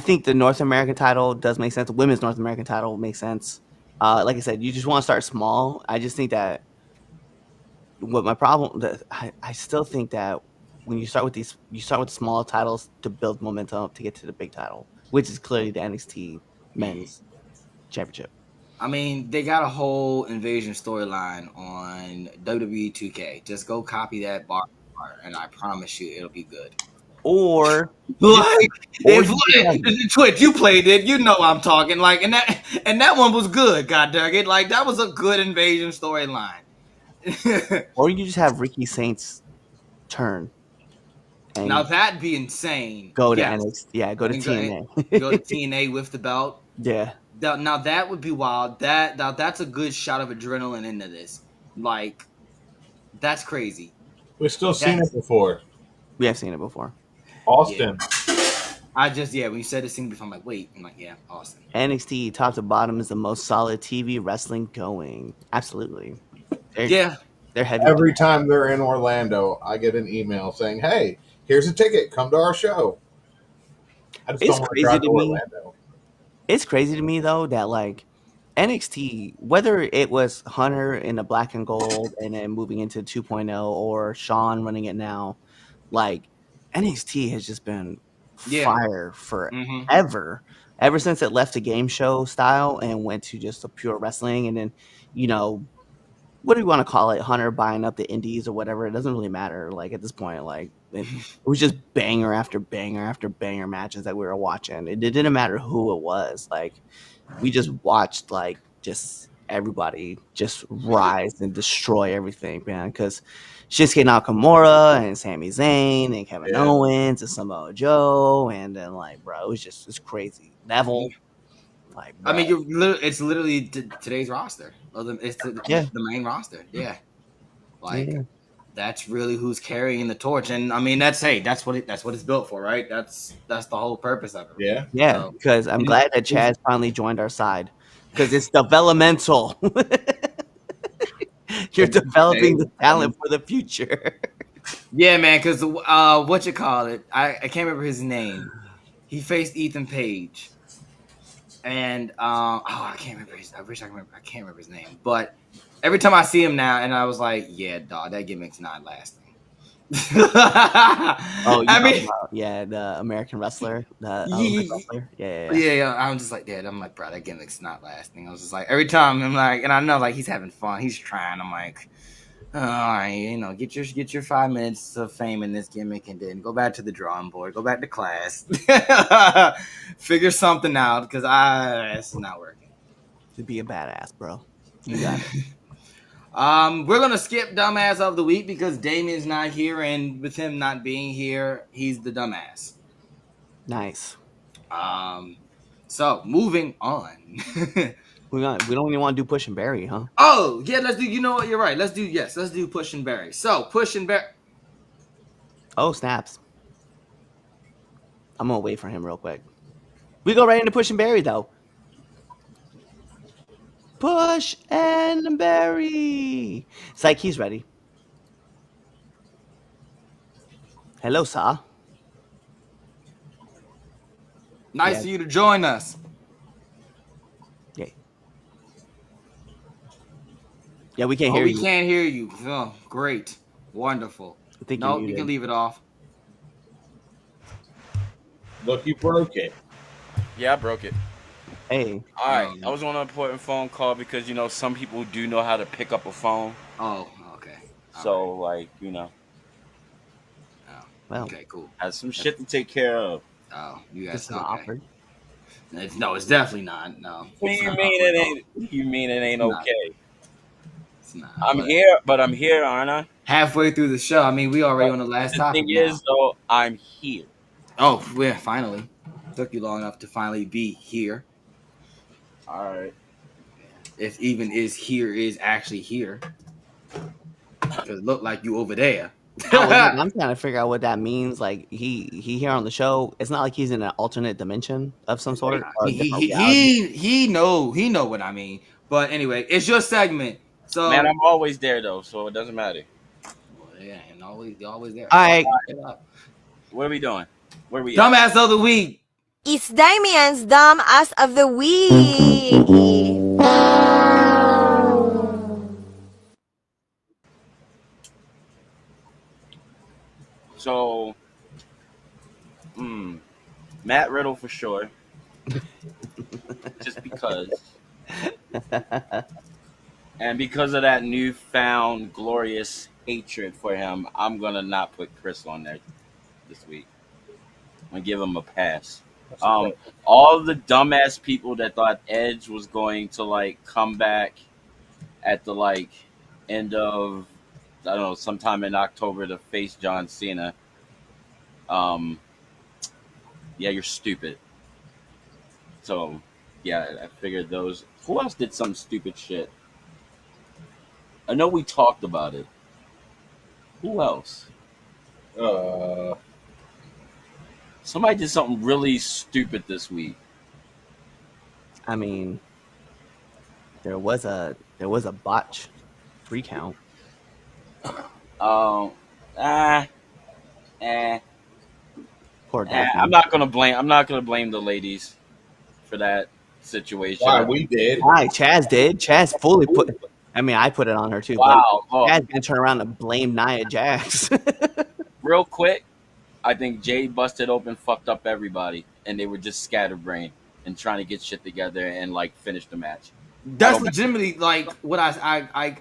think the North American title does make sense. The women's North American title makes sense. Like I said, you just want to start small. I just think that what my problem that I still think that when you start with you start with small titles to build momentum up to get to the big title, which is clearly the NXT Men's Championship. I mean, they got a whole invasion storyline on WWE 2K. Just go copy that bar, and I promise you, it'll be good. Or Like or if you just have, Twitch, you played it, you know I'm talking. Like and that one was good. God dang it! Like that was a good invasion storyline. or you just have Ricky Saints turn Now and that'd be insane. go to Yes, NXT. Yeah, go to and go to TNA. TNA with the belt. Yeah. Now that would be wild. That's a good shot of adrenaline into this. Like that's crazy. We've still seen That's it before. We have seen it before. Austin. When you said the scene before, I'm like, wait, I'm like, yeah, Austin. NXT top to bottom is the most solid TV wrestling going. Absolutely. They're, Yeah, they're heavy. Every time they're in Orlando, I get an email saying, "Hey, here's a ticket. Come to our show." I just It's don't want to crazy drive to to me. Orlando. It's crazy to me though that like NXT, whether it was Hunter in the black and gold and then moving into 2.0 or Sean running it now, like NXT has just been yeah. fire Mm-hmm. forever. Ever since it left the game show style and went to just a pure wrestling, and then what do you want to call it? Hunter buying up the indies or whatever. It doesn't really matter. Like at this point, like it was just banger after banger after banger matches that we were watching. It didn't matter who it was. Like we just watched like just everybody just rise and destroy everything, man. Because Shinsuke Nakamura and Sami Zayn and Kevin Yeah. Owens and Samoa Joe, and then like, bro, it's crazy. Neville, like, I mean, bro. it's literally today's roster. It's Yeah. the main roster. Yeah, like Yeah. that's really who's carrying the torch. And I mean, that's what it's built for, right? That's the whole purpose of it. Yeah. Yeah, So, because I'm glad that Chaz finally joined our side because it's developmental. You're developing the talent for the future. yeah, man. Because what you call it? I can't remember his name. He faced Ethan Page, and I can't remember his. I wish I could remember. I can't remember his name, but every time I see him now, and I was like, yeah, dog, that gimmick's not lasting. Oh, you I talking mean, about the American wrestler, the Olympic wrestler? Yeah. yeah. I'm just like, Dad. I'm like, bro, that gimmick's not lasting. I was just like, every time I'm like, and I know like he's having fun, he's trying. I'm like, all right, get your 5 minutes of fame in this gimmick, and then go back to the drawing board, go back to class, figure something out because it's not working. To be a badass, bro. You got it. We're gonna skip dumbass of the week because Damien's not here, and with him not being here, he's the dumbass. Nice. So moving on. We don't even want to do Push and Barry, huh? Oh yeah, let's do. You know what? You're right. Let's do Push and Barry. So Push and Barry. Oh, snaps. I'm gonna wait for him real quick. We go right into Push and Barry though. Push and Barry. It's like he's ready. Hello, sir. Nice Yeah. of you to join us. Yeah. Yeah, we can't Oh, hear we you. can't hear you. Oh, great, wonderful. I think you're No, you muted. can leave it off. Look, you broke it. Yeah, I broke it. Hey. All right, I was on an important phone call because some people do know how to pick up a phone. Oh, okay. All So right. like Oh, Well, okay, cool. has some shit to take care of. Oh, you this guys. is not Okay. awkward. It's definitely not. No. What do it's you not mean awkward it at all. ain't? You mean it ain't It's not. okay? It's not. I'm But here, but I'm here, aren't I? halfway through the show. I mean, we already But on the last the topic thing now. is, though, I'm here. Oh, yeah, finally. Took you long enough to finally be here. All right. If even is actually here. Because it looked like you over there. I'm trying to figure out what that means. Like he here on the show. It's not like he's in an alternate dimension of some sort. Or a different reality. he know what I mean. But anyway, it's your segment. So Man, I'm always there though, so it doesn't matter. well, yeah, and you're always there. All right. What are we doing? Where are we at? Dumbass of the week. It's Damien's Dumb Ass of the Week. So, Matt Riddle for sure. Just because. And because of that newfound glorious hatred for him, I'm going to not put Chris on there this week. I'm going to give him a pass. All the dumbass people that thought Edge was going to, like, come back at the, like, end of, I don't know, sometime in October to face John Cena. Yeah, you're stupid. So, yeah, I figured those. Who else did some stupid shit? I know we talked about it. Who else? Somebody did something really stupid this week. I mean, there was a botch 3 count. Poor Daphne. I'm not gonna blame the ladies for that situation. Why we did? Why? Chaz did. Chaz fully put. I mean, I put it on her too. Wow. But Chaz gonna turn around and blame Nia Jax. Real quick, I think Jay busted open, fucked up everybody, and they were just scatterbrained and trying to get shit together and like finish the match. That's legitimately like what I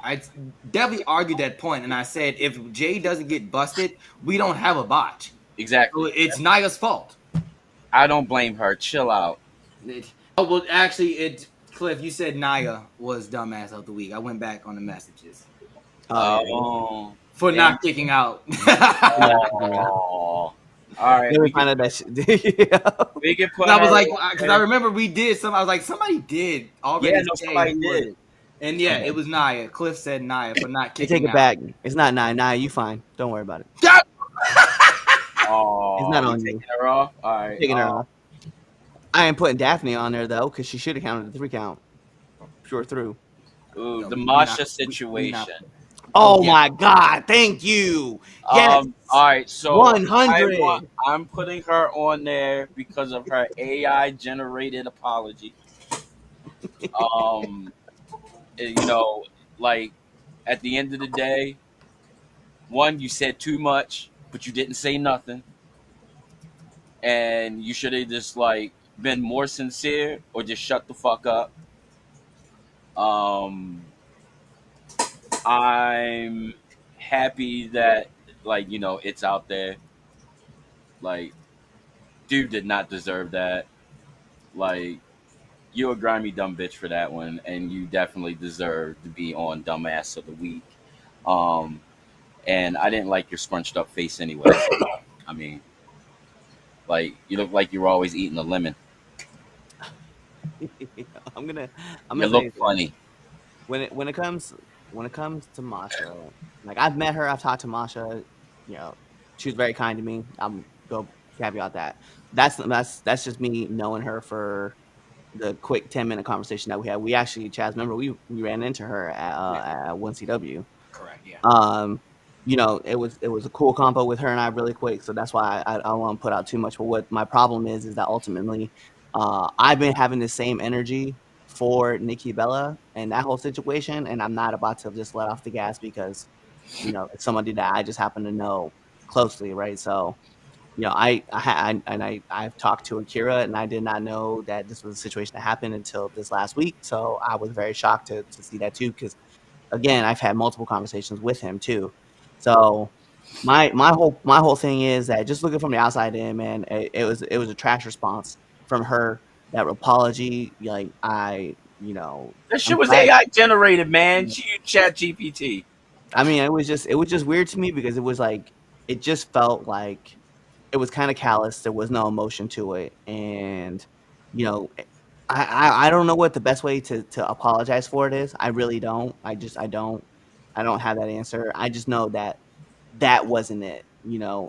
definitely argued that point, and I said if Jay doesn't get busted, we don't have a botch. Exactly. So it's Nia's fault. I don't blame her. Chill out. Well, actually, Cliff, you said Nia was dumbass of the week. I went back on the messages Oh. for not kicking out. Oh. All right. Let me We find can, out that shit. we can put. And I was her- like, because I remember we did some. I was like, somebody did already. Yeah, no, say somebody who was did. it. And yeah, it was Nia. Cliff said Nia for not I kicking take it out. back. It's not Nia. You fine. Don't worry about it. Oh, It's not you on you. taking her off. All right. Taking her off. I ain't putting Daphne on there though, because she should have counted the 3 count. Sure through. Ooh, No, the we Masha not- situation. Oh yeah. my God! Thank you. Yes. All right, so 100. I'm putting her on there because of her AI generated apology. Like at the end of the day, one, you said too much, but you didn't say nothing, and you should have just like been more sincere or just shut the fuck up. Um, I'm happy that like it's out there. Like, dude did not deserve that. Like, you're a grimy dumb bitch for that one, and you definitely deserve to be on Dumbass of the Week. Um, and I didn't like your scrunched up face anyway. So, I mean, like you look like you were always eating a lemon. I'm gonna I'm You gonna look say this. funny. When it comes to Masha, like I've met her, I've talked to Masha, she was very kind to me. I'm go caveat that. That's just me knowing her for the quick 10-minute conversation that we had. We actually, Chaz, remember we ran into her at 1CW. Correct. Yeah. It was a cool combo with her and I really quick, so that's why I don't want to put out too much. But what my problem is that ultimately, I've been having the same energy for Nikki Bella and that whole situation, and I'm not about to just let off the gas because it's somebody that I just happen to know closely, right? So I've talked to Akira, and I did not know that this was a situation that happened until this last week. So I was very shocked to see that too, because again, I've had multiple conversations with him too. So my whole thing is that just looking from the outside in, man, it was a trash response from her. That apology, like That I'm shit was glad. AI generated, man. She used Chat GPT. I mean, it was just weird to me because it was like it just felt like it was kind of callous. There was no emotion to it, and you know, I don't know what the best way to apologize for it is. I really don't. I don't have that answer. I just know that that wasn't it,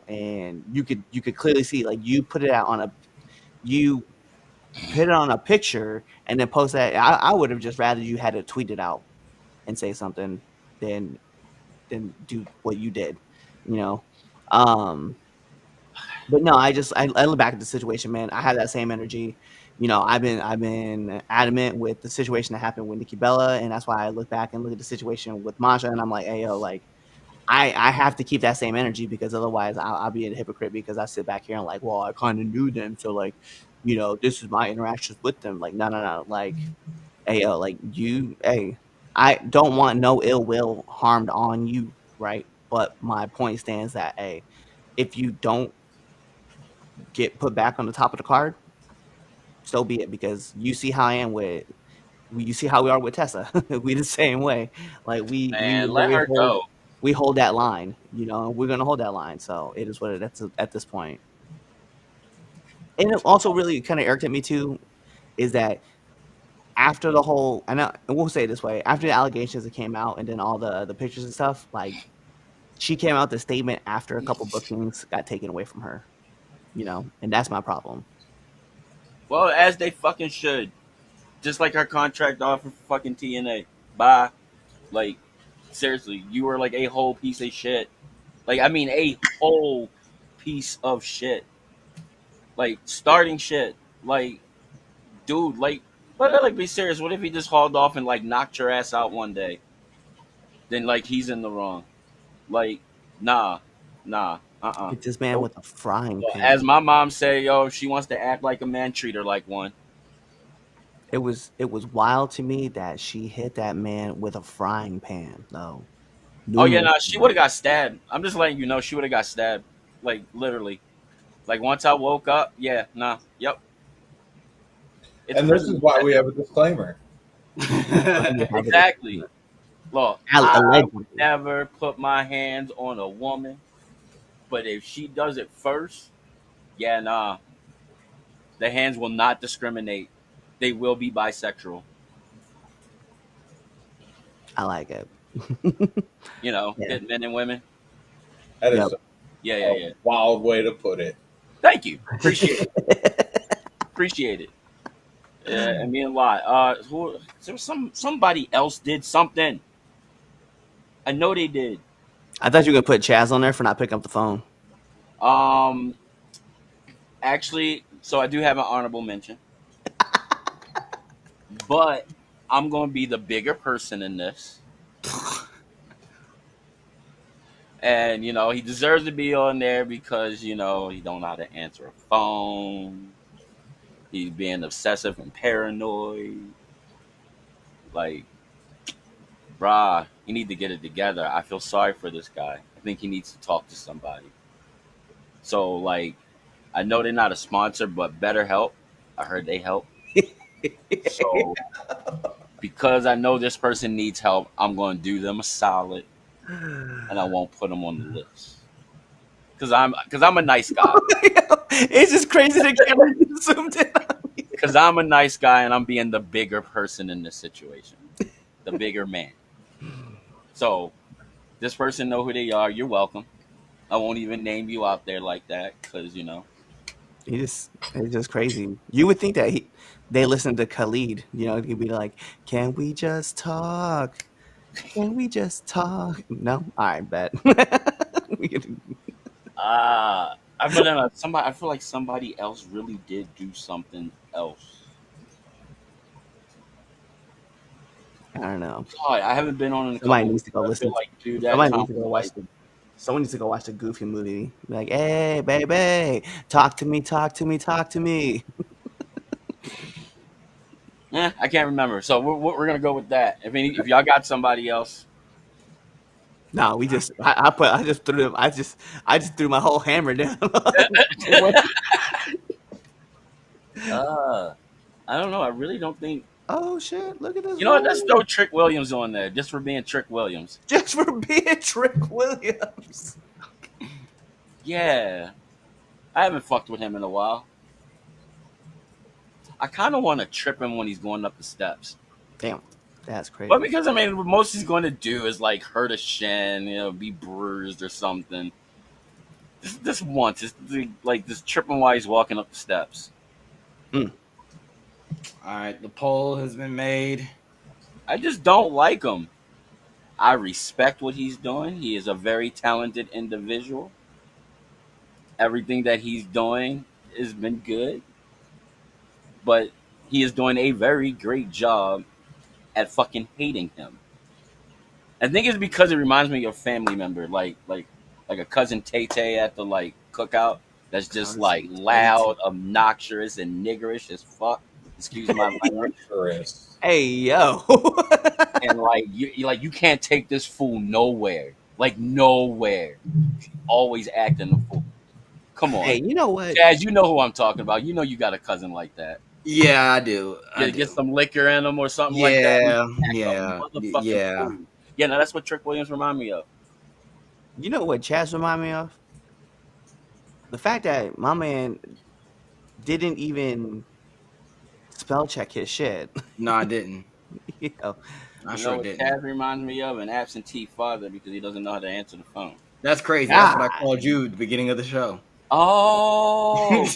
and you could clearly see like you put it on a picture and then post that. I would have just rather you had to tweet it out and say something than do what you did, you know. Um, but no, I look back at the situation, man. I have that same energy. I've been adamant with the situation that happened with Nikki Bella, and that's why I look back and look at the situation with Masha, and I'm like, hey yo, like I have to keep that same energy because otherwise I'll be a hypocrite because I sit back here and like, well, I kind of knew them, so like, this is my interactions with them. Like, no, no, no, like, hey yo, like hey, I don't want no ill will harmed on you, right? But my point stands that hey, if you don't get put back on the top of the card, so be it. Because you see how I am with, you see how we are with Tessa. We the same way. Like we Man, let literally her hold go. we hold that line. And we're gonna hold that line. So it is what it is at this point. And it also really kind of irked at me too is that after the whole, and we'll say it this way, after the allegations that came out and then all the pictures and stuff, like she came out with the statement after a couple bookings got taken away from her. And that's my problem. Well, as they fucking should. Just like her contract offer for fucking TNA. Bye. Like, seriously, you were like a whole piece of shit. Like, I mean, a whole piece of shit. Like, starting shit. Like, dude, like, be serious. What if he just hauled off and like knocked your ass out one day? Then like he's in the wrong. Like, nah, Hit this man Nope. with a frying Well, as pan. my mom say, yo, if she wants to act like a man, treat her like one. It was wild to me that she hit that man with a frying pan, though. Oh yeah, Numerous nah, she would have times. got stabbed. I'm just letting you know she would have got stabbed. Like literally. Like once I woke up, yeah, nah, yep, it's And this is prison. why we have a disclaimer. Exactly. Look, I would Allegedly. never put my hands on a woman, but if she does it first, yeah, nah, the hands will not discriminate. They will be bisexual. I like it. Yeah. Hit men and women. That Yep. is Yeah, yeah, a yeah. wild way to put it. Thank you. Appreciate it. Appreciate it. I mean a lot. There was somebody else did something. I know they did. I thought you were gonna put Chaz on there for not picking up the phone. Um, Actually, so I do have an honorable mention, but I'm going to be the bigger person in this, And he deserves to be on there because he don't know how to answer a phone. He's being obsessive and paranoid. Like, brah, he need to get it together. I feel sorry for this guy. I think he needs to talk to somebody. So, like, I know they're not a sponsor, but BetterHelp, I heard they help. So, because I know this person needs help, I'm going to do them a solid, and I won't put them on the list. Because I'm a nice guy. It's just crazy to get zoomed in. Because I'm a nice guy, and I'm being the bigger person in this situation, the bigger man. So, this person know who they are. You're welcome. I won't even name you out there like that because It's just crazy. You would think that they listen to Khalid. He'd be like, "Can we just talk? Can we just talk?" No, I bet. I feel like somebody else really did do something else. I don't know. God, I haven't been on in a Somebody couple needs weeks. to go I listen. feel like, dude, that Somebody time needs to go was watch like, the. Someone needs to go watch the Goofy movie. Be like, "Hey, baby, talk to me, talk to me, talk to me." I can't remember. So we're gonna go with that. If y'all got somebody else, No, we just. I just threw them. I just threw my whole hammer down. I don't know. I really don't think. Oh shit! Look at this. You know what? Let's throw Trick Williams on there just for being Trick Williams. Just for being Trick Williams. Yeah, I haven't fucked with him in a while. I kind of want to trip him when he's going up the steps. Damn, that's crazy. But because what most he's going to do is like hurt a shin, be bruised or something. This once, just tripping while he's walking up the steps. All right, the poll has been made. I just don't like him. I respect what he's doing. He is a very talented individual. Everything that he's doing has been good, but he is doing a very great job at fucking hating him. I think it's because it reminds me of a family member, like a cousin Tay Tay at the cookout. That's just loud, obnoxious, and niggerish as fuck. Excuse my language. Hey yo. And you can't take this fool nowhere. Nowhere. Always acting a fool. Come on. Hey, you know what? Chaz, you know who I'm talking about. You know you got a cousin like that. Yeah, I do. Get some liquor in him or something like that. Yeah. Yeah, no, that's what Trick Williams remind me of. You know what Chaz remind me of? The fact that my man didn't even spell check his shit. No, I didn't. I sure didn't. Chaz reminds me of an absentee father because he doesn't know how to answer the phone. That's crazy. That's what I called you at the beginning of the show. Oh.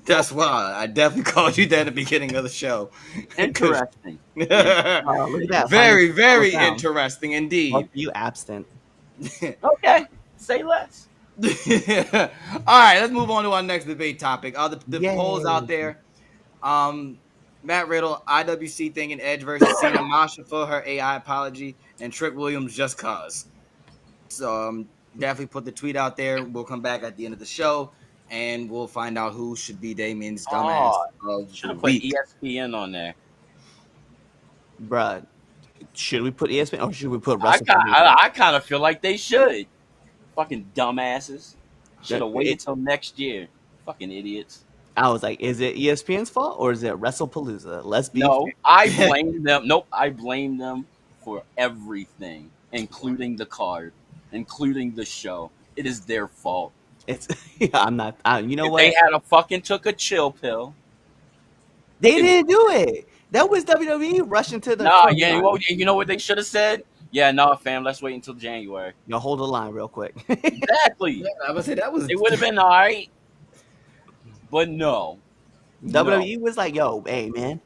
That's why I definitely called you that at the beginning of the show. Interesting. Look at that. Very, very interesting indeed. You absent. Okay. Say less. All right, let's move on to our next debate topic. The polls out there. Matt Riddle, IWC thinking Edge versus Cena, Masha for her AI apology, and Trick Williams just cause. So definitely put the tweet out there. We'll come back at the end of the show, and we'll find out who should be Damien's dumbass of should the put week. ESPN on there. Bruh, should we put ESPN or should we put Russell? I kind of feel like they should. Fucking dumbasses. Should have waited till next year. Fucking idiots. I was like, is it ESPN's fault or is it WrestlePalooza? Let's be fair. I blame them. Nope, I blame them for everything, including the card, including the show. It is their fault. I'm not. You know if what? They had a fucking took a chill pill. They didn't do it. That was WWE rushing to the. Nah, yeah. You know what they should have said? Yeah, no, fam. Let's wait until January. Yo, hold the line real quick. Exactly. Yeah, I would say that was. It would have been all right, but no. WWE was like, "Yo, hey man,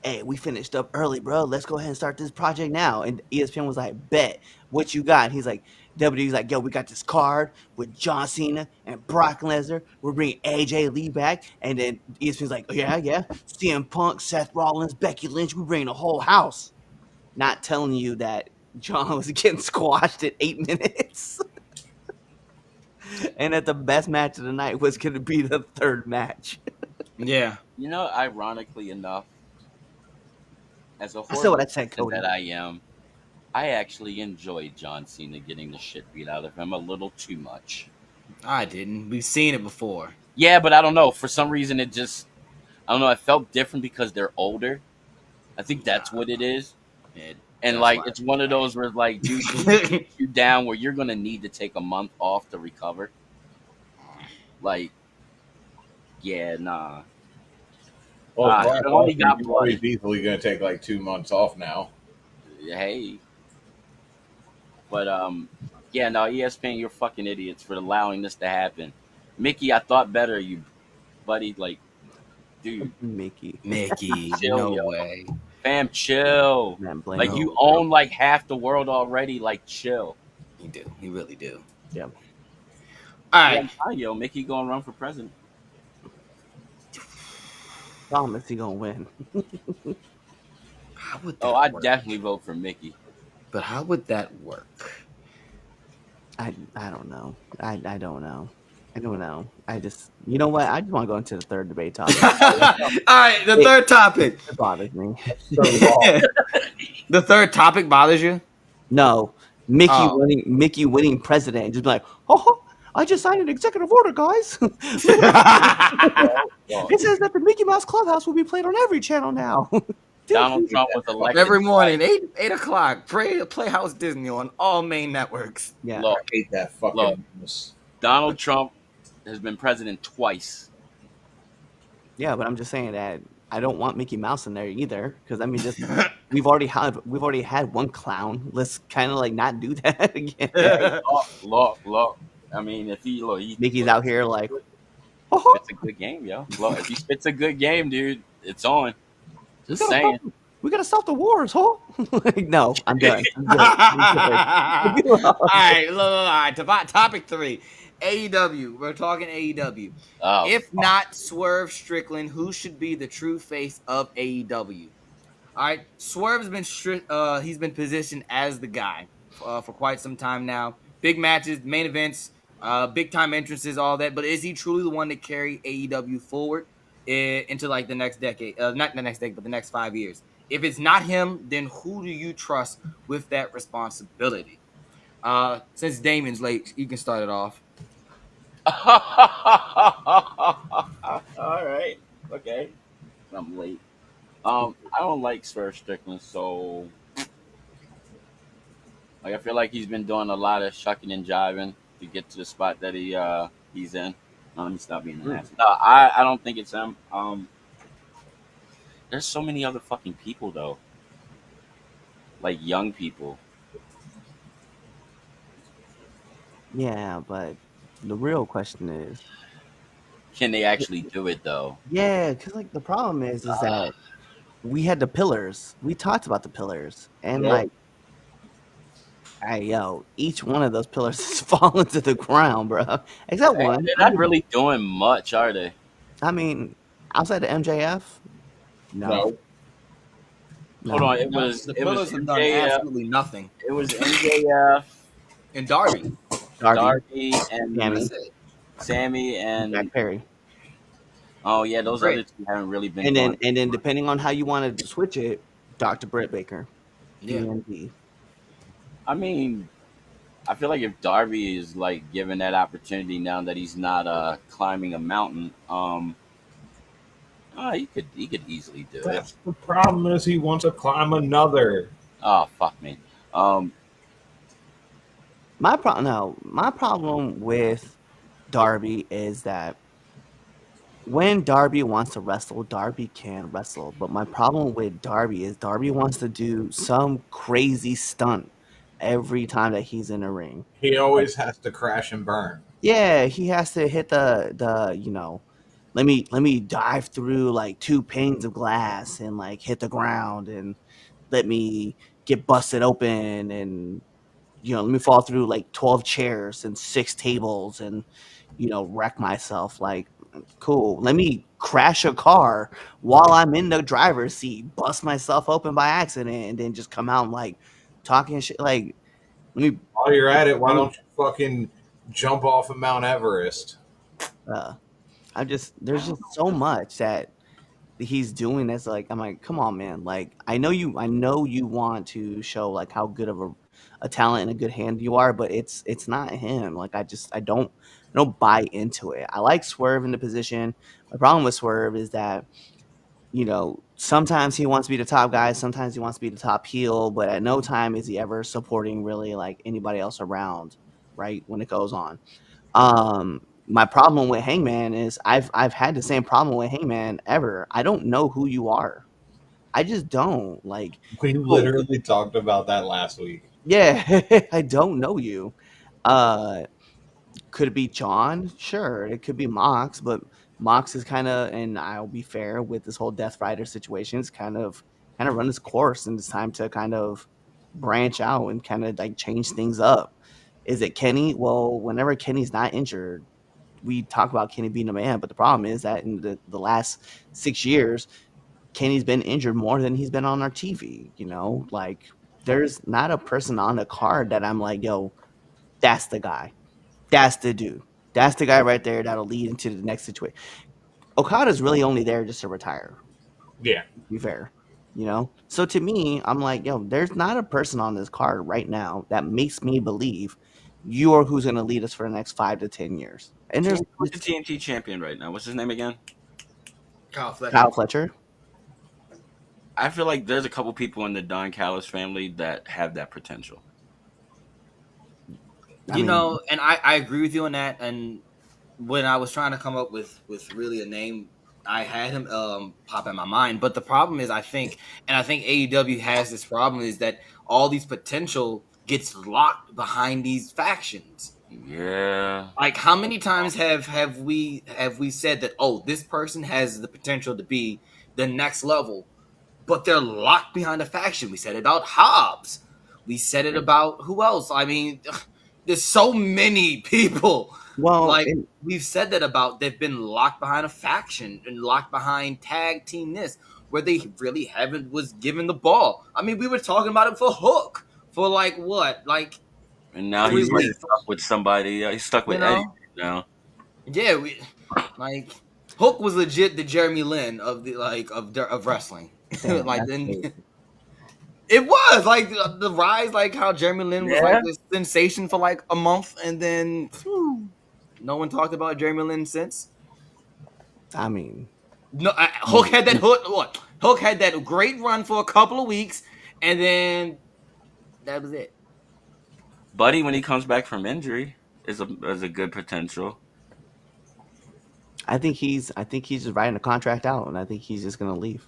hey, we finished up early, bro. Let's go ahead and start this project now." And ESPN was like, "Bet, what you got?" And he's like, WWE's like, "Yo, we got this card with John Cena and Brock Lesnar. We're bringing AJ Lee back." And then ESPN's like, "Oh, yeah, CM Punk, Seth Rollins, Becky Lynch. We're bringing the whole house." Not telling you that John was getting squashed in 8 minutes. And that the best match of the night was going to be the third match. Yeah. You know, ironically enough, as a I said what horrible I said, person Cody. that I am, I actually enjoyed John Cena getting the shit beat out of him a little too much. I didn't. We've seen it before. Yeah, but I don't know. For some reason, I don't know. It felt different because they're older. I think that's what it is. And like, it's one of those where like, dude, you down where you're gonna need to take a month off to recover. Like, yeah, nah. Well, it only got bloody. he's easily going to take like 2 months off now. Hey, but yeah, no, ESPN, you're fucking idiots for allowing this to happen. Mickey, I thought better of you, buddy. Like, dude, Mickey. chill, no yo. way. Fam, chill. Man, blame Like, him. you own like half the world already. Like, chill. You do. You really do. Yeah. All right. Yo, Mickey gonna run for president. Promise he gonna win. How would that Oh, I'd work? definitely vote for Mickey. But how would that work? I don't know. I don't know. I don't know. I just, you know what? I just want to go into the third debate topic. All right. The third topic. It bothers me. The third topic bothers you? No, Mickey Oh. winning president. Just be like, oh, I just signed an executive order, guys. It says that the Mickey Mouse Clubhouse will be played on every channel now. Donald Trump was elected. Every morning, 8 o'clock, Playhouse Disney on all main networks. Yeah. Look, I hate that fucking Look. news. Donald Trump has been president twice. Yeah, but I'm just saying that I don't want Mickey Mouse in there either, because I mean, just we've already had one clown. Let's kind of like not do that again. Look. I mean, if he Mickey's out here like, It's a good game, yo. Look, if he spits a good game, dude, it's on. Just saying. we gotta stop the wars, huh? Like, no, I'm done. I'm good. All right, look, all right. Topic 3, AEW. We're talking AEW. Oh, If not Swerve Strickland, who should be the true face of AEW? All right, Swerve's been he's been positioned as the guy for quite some time now. Big matches, main events, big time entrances, all that. But is he truly the one to carry AEW forward into like the next decade? Not the next decade, but the next 5 years. If it's not him, then who do you trust with that responsibility? Since Damon's late, you can start it off. all right. Okay. I'm late. I don't like Swerve Strickland, so like I feel like he's been doing a lot of shucking and jiving to get to the spot that he's in. No, let me stop being an ass. No, I don't think it's him. There's so many other fucking people though, like young people. Yeah, but the real question is, Can they actually do it though? yeah, because like the problem is that we had the pillars. We talked about the pillars, and Yeah. like, each one of those pillars is falling to the ground, bro. Except one. They're not really doing much, are they? I mean, outside the MJF, no. Hold on, it was The it was Pillars have done MJF, absolutely nothing. it was MJF, And Darby. Darby, Darby, and Sammy, That's it. Sammy, and Jack Perry, oh yeah, those Britt. other two haven't really been. and going. then depending on how you want to switch it, Dr. Britt Baker, Yeah. DNB. I mean, I feel like if Darby is like given that opportunity now that he's not climbing a mountain, he could easily do it. That's the problem is he wants to climb another. Oh fuck me. My problem with Darby is that when Darby wants to wrestle, Darby can wrestle. But my problem with Darby is Darby wants to do some crazy stunt every time that he's in the ring. He always has to crash and burn. Yeah, he has to hit the let me dive through like 2 panes of glass and like hit the ground and let me get busted open and let me fall through like 12 chairs and 6 tables and wreck myself. Like, cool. Let me crash a car while I'm in the driver's seat, bust myself open by accident, and then just come out like talking shit. Like, let me While you're at it, why don't you fucking jump off of Mount Everest. There's just so much that he's doing that's like I'm like, come on, man. Like I know you want to show like how good of a talent and a good hand you are, but it's not him. Like I don't buy into it. I like Swerve in the position. My problem with Swerve is that sometimes he wants to be the top guy, sometimes he wants to be the top heel, but at no time is he ever supporting really like anybody else around, right? When it goes on. My problem with Hangman is I've had the same problem with Hangman ever. I don't know who you are. I just don't. Like, We literally talked about that last week. yeah, I don't know you. Uh could it be John? Sure. It could be Mox, but Mox is kind of, and I'll be fair with this whole Death Rider situation, it's kind of run its course, and it's time to kind of branch out and kind of like change things up. Is it Kenny? Well, whenever Kenny's not injured, we talk about Kenny being a man, but the problem is that in the last 6 years, Kenny's been injured more than he's been on our TV. Like there's not a person on the card that I'm like, yo, that's the guy. That's the dude. That's the guy right there that'll lead into the next situation. Okada's really only there just to retire. Yeah. To be fair, So to me, I'm like, yo, there's not a person on this card right now that makes me believe you are who's going to lead us for the next 5 to 10 years. And there's Who's the TNT champion right now? What's his name again? Kyle Fletcher. I feel like there's a couple people in the Don Callis family that have that potential. And I agree with you on that. And when I was trying to come up with really a name, I had him pop in my mind. But the problem is, I think AEW has this problem is that all these potential gets locked behind these factions. Yeah. Like how many times have we said that, oh, this person has the potential to be the next level, but they're locked behind a faction. We said it about Hobbs. We said it about who else? I mean, there's so many people. well, We've said that about they've been locked behind a faction and locked behind tag team this, where they really haven't was given the ball. I mean, we were talking about it for Hook for And now 3 he's weeks. stuck with somebody. He's stuck with Eddie now. Yeah, Hook was legit the Jeremy Lin of the of wrestling. damn, Like that's then crazy. it was like the rise, like how Jeremy Lin was Yeah. like this sensation for like a month, and then no one talked about Jeremy Lin since. I mean, No, Hook had that Hook had that great run for a couple of weeks, and then that was it. Buddy, when he comes back from injury, is a good potential. I think he's just writing a contract out, and I think he's just gonna leave.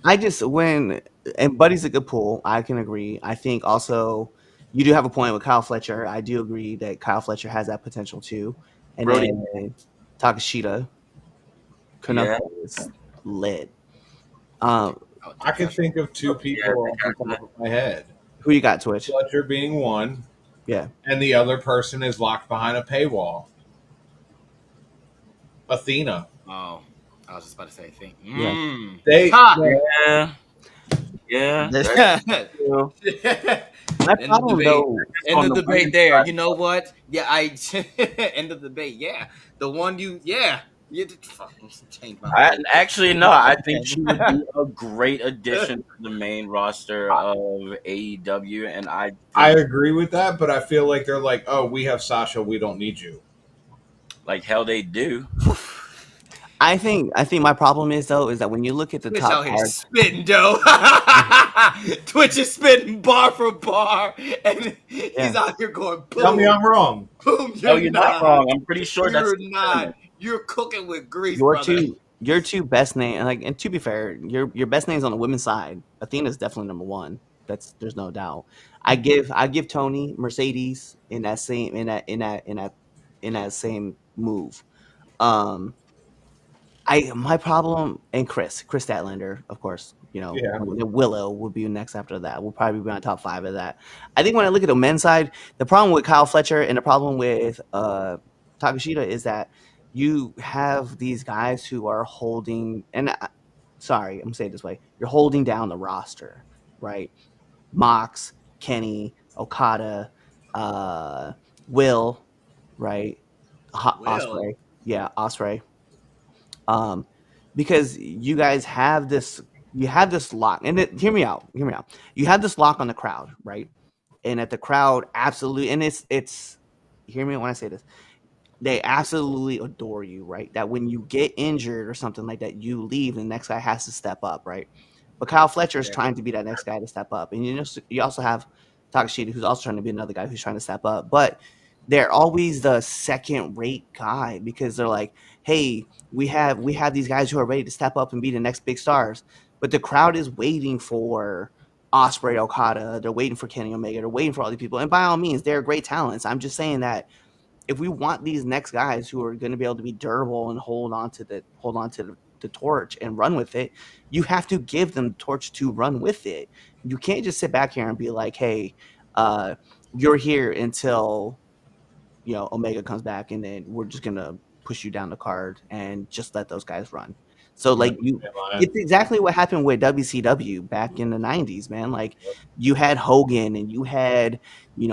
And Buddy's a good pull. I can agree. I think also you do have a point with Kyle Fletcher. I do agree that Kyle Fletcher has that potential too. And Brody. then Takashita, Kaneko is lit. I can think of two people off the top of my head. Who you got, Twitch? Fletcher being one, Yeah. and the other person is locked behind a paywall. Athena. Oh, I was just about to say, think. They Yeah. My problem though, End the debate there. You know what? Yeah, end of the debate. Yeah, the one you change my mind. I think she would be a great addition to the main roster of AEW, and I agree with that, but I feel like they're like, oh, we have Sasha, we don't need you. like hell they do. I think my problem is that when you look at the Twitch top out here cards, spitting dough. Twitch is spitting bar for bar, and he's out here going boom. Tell me I'm wrong. Boom. You're not wrong. I'm pretty sure You're that's not. You're cooking with grease, your brother. two best name, and to be fair, your best names on the women's side. Athena's definitely number one. There's no doubt. I give Tony Mercedes in that same move. My problem, and Chris Statlander, of course, Yeah. Willow would be next after that. We'll probably be on top 5 of that. I think when I look at the men's side, the problem with Kyle Fletcher and the problem with Takashita is that you have these guys who are holding, and sorry, I'm gonna say it this way, you're holding down the roster, right? Mox, Kenny, Okada, Will, right? Will. Osprey, yeah, Osprey. Um, because you have this lock, and hear me out. You have this lock on the crowd, right? And at the crowd, absolutely, and it's hear me when I say this, they absolutely adore you, right? That when you get injured or something like that, you leave, and the next guy has to step up, right? But Kyle Fletcher is Yeah. trying to be that next guy to step up, and you also have Takashita, who's also trying to be another guy who's trying to step up, but they're always the second rate guy because they're like, hey, we have these guys who are ready to step up and be the next big stars, but the crowd is waiting for Osprey, Okada, they're waiting for Kenny Omega, they're waiting for all these people, and by all means, they're great talents. I'm just saying that if we want these next guys who are going to be able to be durable and hold on to the torch and run with it, you have to give them the torch to run with it. You can't just sit back here and be like, "Hey, uh, you're here until Omega comes back, and then we're just gonna push you down the card and just let those guys run." So like it's exactly what happened with WCW back in the '90s, man. Like you had Hogan and you had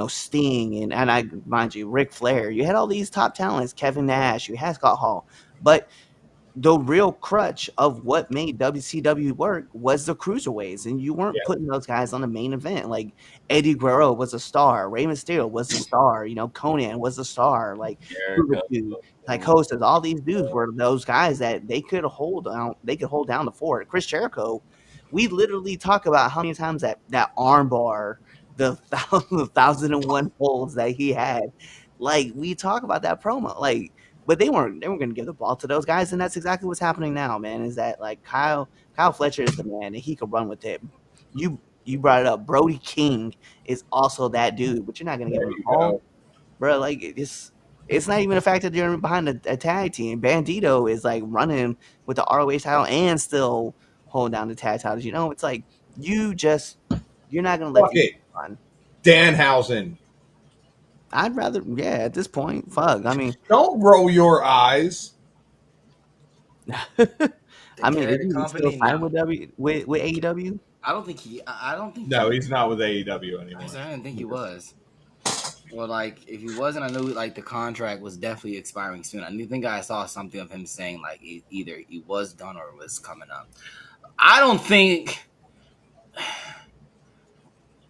Sting and I mind you Ric Flair. You had all these top talents, Kevin Nash. You had Scott Hall, but the real crutch of what made WCW work was the cruiserweights, and you weren't putting those guys on the main event. Like Eddie Guerrero was a star, Rey Mysterio was a star, Conan was a star, like Psychosis, all these dudes were those guys that they could hold down the fort. Chris Jericho, we literally talk about how many times that armbar, the 1,001 holds that he had. Like we talk about that promo, like but they weren't going to give the ball to those guys, and that's exactly what's happening now, man. Is that like Kyle Fletcher is the man, and he could run with it. You brought it up. Brody King is also that dude, but you're not going to give him the ball, bro. Like it's not even the fact that you're behind a tag team. Bandito is like running with the ROH title and still holding down the tag titles. It's like you're not going to let these run. Danhausen. I'd rather, at this point, fuck. I mean, don't roll your eyes. I mean, is he still signed with AEW? I don't think he. I don't think. No, he's not with AEW anymore. I didn't think he was. Well, like if he wasn't, I knew like the contract was definitely expiring soon. I think I saw something of him saying like either he was done or was coming up. I don't think.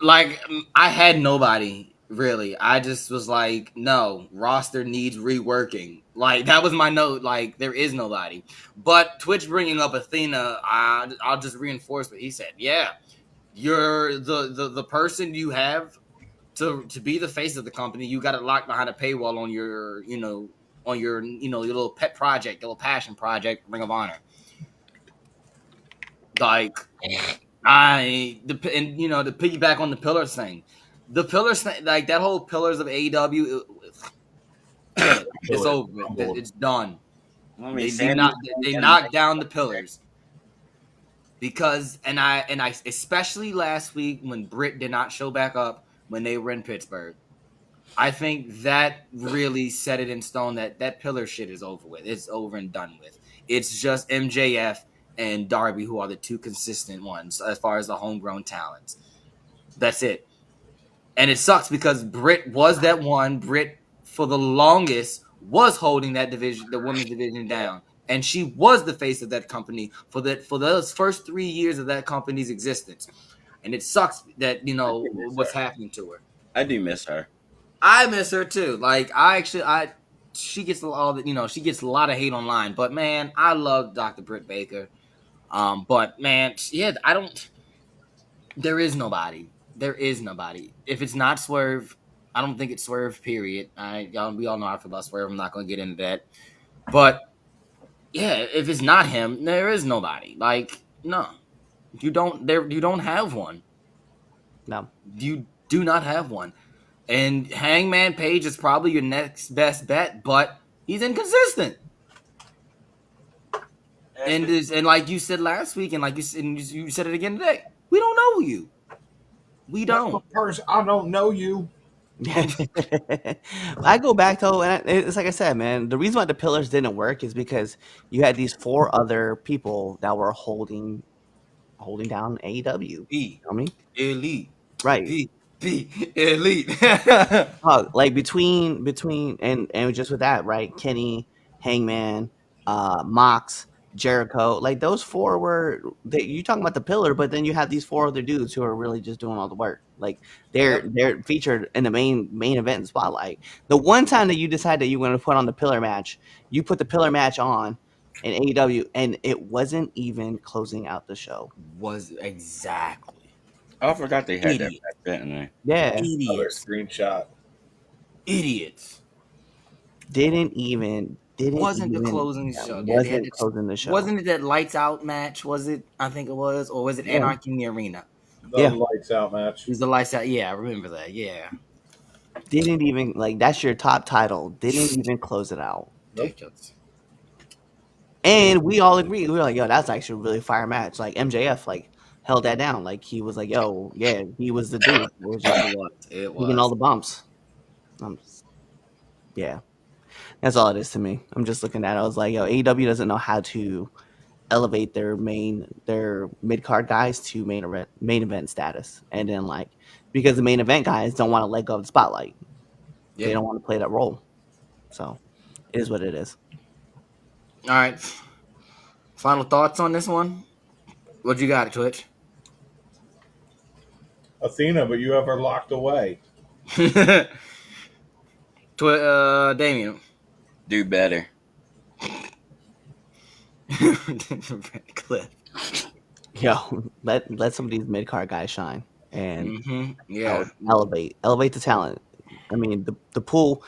Like I had nobody really. I just was like, no, roster needs reworking. Like that was my note. Like there is nobody. But Twitch bringing up Athena, I'll just reinforce what he said. Yeah, you're the person you have to be the face of the company. You got it locked behind a paywall on your your little pet project, your little passion project, Ring of Honor. Like. To piggyback on the Pillars thing, like that whole Pillars of AEW, it's over. It's done. They knocked down the Pillars because, and I especially last week when Britt did not show back up when they were in Pittsburgh. I think that really set it in stone that Pillar shit is over with. It's over and done with. It's just MJF and Darby, who are the two consistent ones as far as the homegrown talents. That's it. And it sucks because Britt was that one. Britt, for the longest, was holding that division, the women's division, down. And she was the face of that company for those first 3 years of that company's existence. And it sucks that, what's happening to her. I do miss her. I miss her too. Like she gets she gets a lot of hate online. But man, I love Dr. Britt Baker. But man, yeah, there is nobody. There is nobody. If it's not Swerve, I don't think it's Swerve, period. We all know how I feel about Swerve. I'm not going to get into that. But yeah, if it's not him, there is nobody. Like, no. You don't have one. No. You do not have one. And Hangman Page is probably your next best bet, but he's inconsistent. And like you said last week, and like you said it again today, we don't know you. We don't. I don't know you. I go back though, and it's like I said, man. The reason why the Pillars didn't work is because you had these 4 other people that were holding down AEW. Elite, right? be elite. Like between and just with that, right? Kenny, Hangman, Mox, Jericho, like those four were you talking about the pillar, but then you have these four other dudes who are really just doing all the work. Like they're featured in the main event and spotlight. The one time that you decide that you're going to put on the pillar match, you put the pillar match on in AEW, and it wasn't even closing out the show. Was exactly I forgot they had that idiot, back then. Didn't they? Yeah, Another idiots, screenshot. idiots. didn't even Wasn't the closing show? They had wasn't closing the show. Wasn't it that lights out match? Was it? I think it was, or was it Yeah. Anarchy in the Arena? The Yeah. lights out match. It was the lights out. Yeah, I remember that. Yeah, Didn't even like that's your top title. Didn't even close it out. ridiculous. And we all agree. We were like, yo, that's actually a really fire match. Like MJF like held that down. Like he was like, yo, yeah, he was the dude. It was just It was. It taking all was. the bumps. Yeah. That's all it is to me. I'm just looking at it. I was like, yo, AEW doesn't know how to elevate their mid card guys to main event status. And then like because the main event guys don't want to let go of the spotlight. They Yeah. don't want to play that role. So it is what it is. All right. Final thoughts on this one? What you got, Twitch? Athena, but you have her locked away. Damien. Do better. Cliff. Yo, let some of these mid card guys shine and Yeah. elevate the talent. I mean, the pool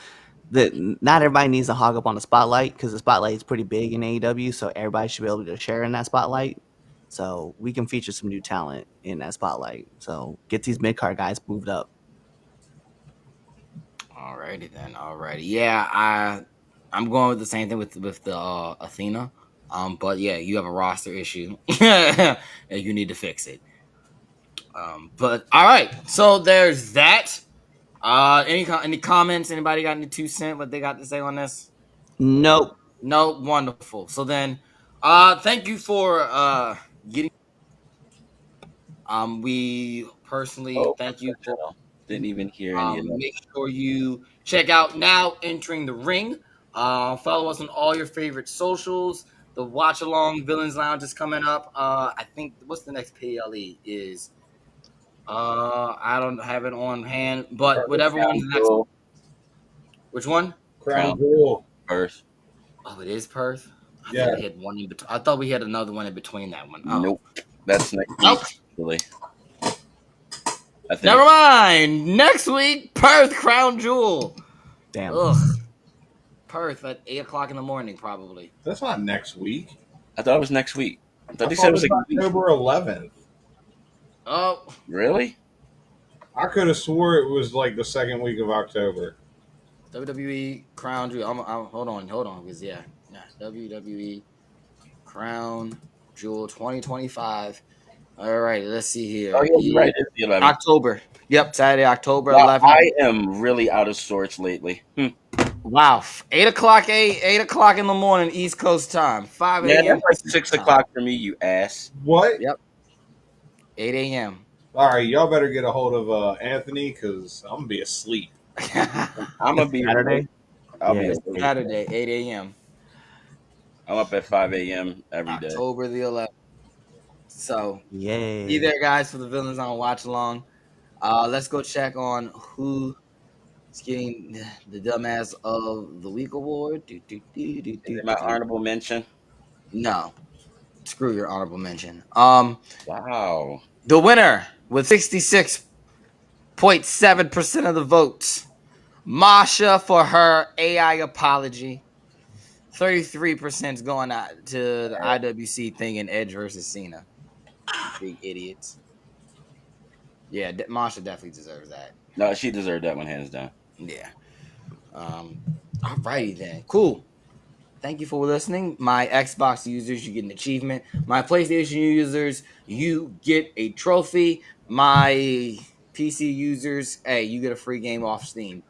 that not everybody needs to hog up on the spotlight because the spotlight is pretty big in AEW, so everybody should be able to share in that spotlight. So we can feature some new talent in that spotlight. So get these mid card guys moved up. Alrighty then. Alrighty. Yeah, I'm going with the same thing with the Athena. But yeah, you have a roster issue, and you need to fix it. But all right, so there's that. Any comments? Anybody got any 2 cents? What they got to say on this? Nope. No, wonderful. So then, thank you for getting. We personally thank you for. Didn't even hear any of that. Make sure you check out Now Entering the Ring. Follow us on all your favorite socials. The Watch Along Villains Lounge is coming up. I think what's the next PLE is. I don't have it on hand, but whatever one's the next. Which one? Crown Jewel. Perth. Oh, it is Perth. I Yeah. thought we had one in between. I thought we had another one in between that one. Oh. Nope. That's next week. Nope. Really. I think. Never mind. Next week, Perth Crown Jewel. Damn. Ugh. Perth at 8:00 in the morning, probably. That's not next week. I thought it was next week. I thought I they thought said it it was was like a week. October 11th. Oh, Really? I could have swore it was like the second week of October. WWE Crown Jewel. Hold on, because WWE Crown Jewel 2025. All right, let's see here. Oh yeah, you're right. It's the 11th. October. Yep, Saturday, October Wow, 11th. I am really out of sorts lately. Wow, 8:00 in the morning, East Coast time. 5 Yeah, a.m. that's like 6 o'clock for me, you ass. What? Yep. 8 a.m. All right, y'all better get a hold of Anthony because I'm gonna be asleep. I'm gonna be Saturday? I'll Yeah, be it's asleep. Saturday, 8 a.m. I'm up at 5 a.m. every day. October the 11th. So Yay. be there, guys, for the Villains on Watch Along. Let's go check on who is getting the Dumbass of the Week award. Is it my honorable mention? No, screw your honorable mention. Wow. The winner with 66.7% of the votes, Masha for her AI apology. 33% is going out to the IWC thing in Edge versus Cena. Big idiots. Yeah, Masha definitely deserves that. No, she deserved that one hands down. Yeah. Alrighty then. Cool. Thank you for listening. My Xbox users, you get an achievement. My PlayStation users, you get a trophy. My PC users, hey, you get a free game off Steam.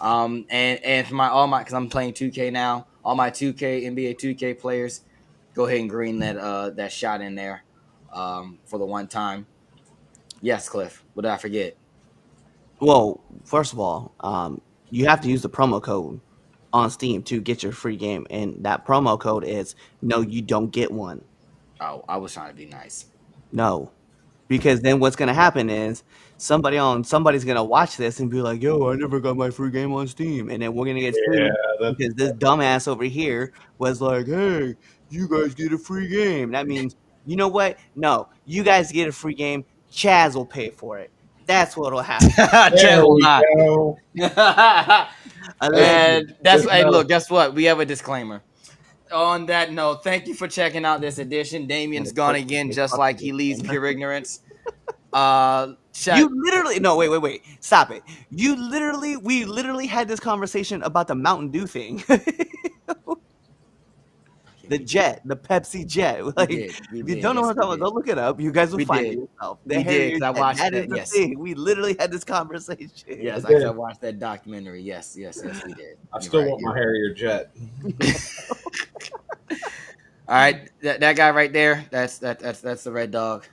And for because I'm playing 2K now, all my 2K NBA 2K players, go ahead and green that shot in there, for the one time. Yes, Cliff. What did I forget? Well, first of all, you have to use the promo code on Steam to get your free game, and that promo code is no, you don't get one. Oh, I was trying to be nice. No, because then what's gonna happen is somebody's gonna watch this and be like, "Yo, I never got my free game on Steam," and then we're gonna get Yeah, sued because this dumbass over here was like, "Hey, you guys get a free game." That means, you know what? No, you guys get a free game. Chaz will pay for it. That's what'll happen. Chad there will we not. go. And that's Good hey, enough. look, guess what? We have a disclaimer. On that note, thank you for checking out this edition. Damien's gone again, just like he leaves pure ignorance. Shaq, You literally wait, stop it. We literally had this conversation about the Mountain Dew thing. The Pepsi Jet. Like, we if you did, don't know yes, what I'm talking about, go look it up. You guys will We find did. it yourself. We The did, Harrier 'cause I Jet, watched that that, is the yes. thing. We literally had this conversation. Yes, did. I watched that documentary. Yes, we did. I You're still right, want you're my Harrier jet. All right, that guy right there, that's the Red Dog.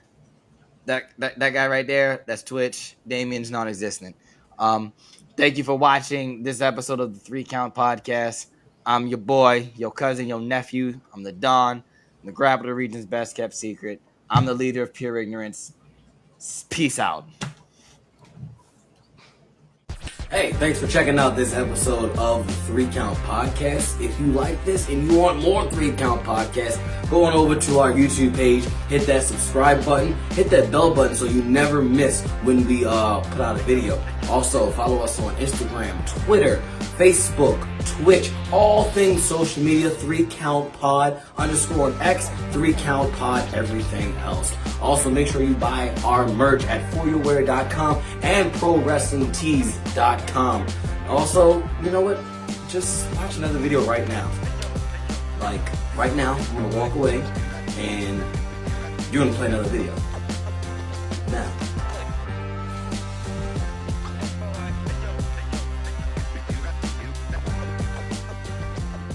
That guy right there, that's Twitch. Damien's non-existent. Thank you for watching this episode of the 3 Count Podcast. I'm your boy, your cousin, your nephew. I'm the Don. I'm the Grab of the Region's best kept secret. I'm the leader of pure ignorance. Peace out. Hey, thanks for checking out this episode of the 3 Count Podcast. If you like this and you want more 3 Count Podcasts, go on over to our YouTube page, hit that subscribe button, hit that bell button so you never miss when we put out a video. Also, follow us on Instagram, Twitter, Facebook, Twitch, all things social media, 3 Count Pod, _X, 3 Count Pod, everything else. Also, make sure you buy our merch at foryourwear.com and prowrestlingtees.com. Also, you know what? Just watch another video right now. Like, right now, I'm gonna walk away and you're gonna play another video. Now.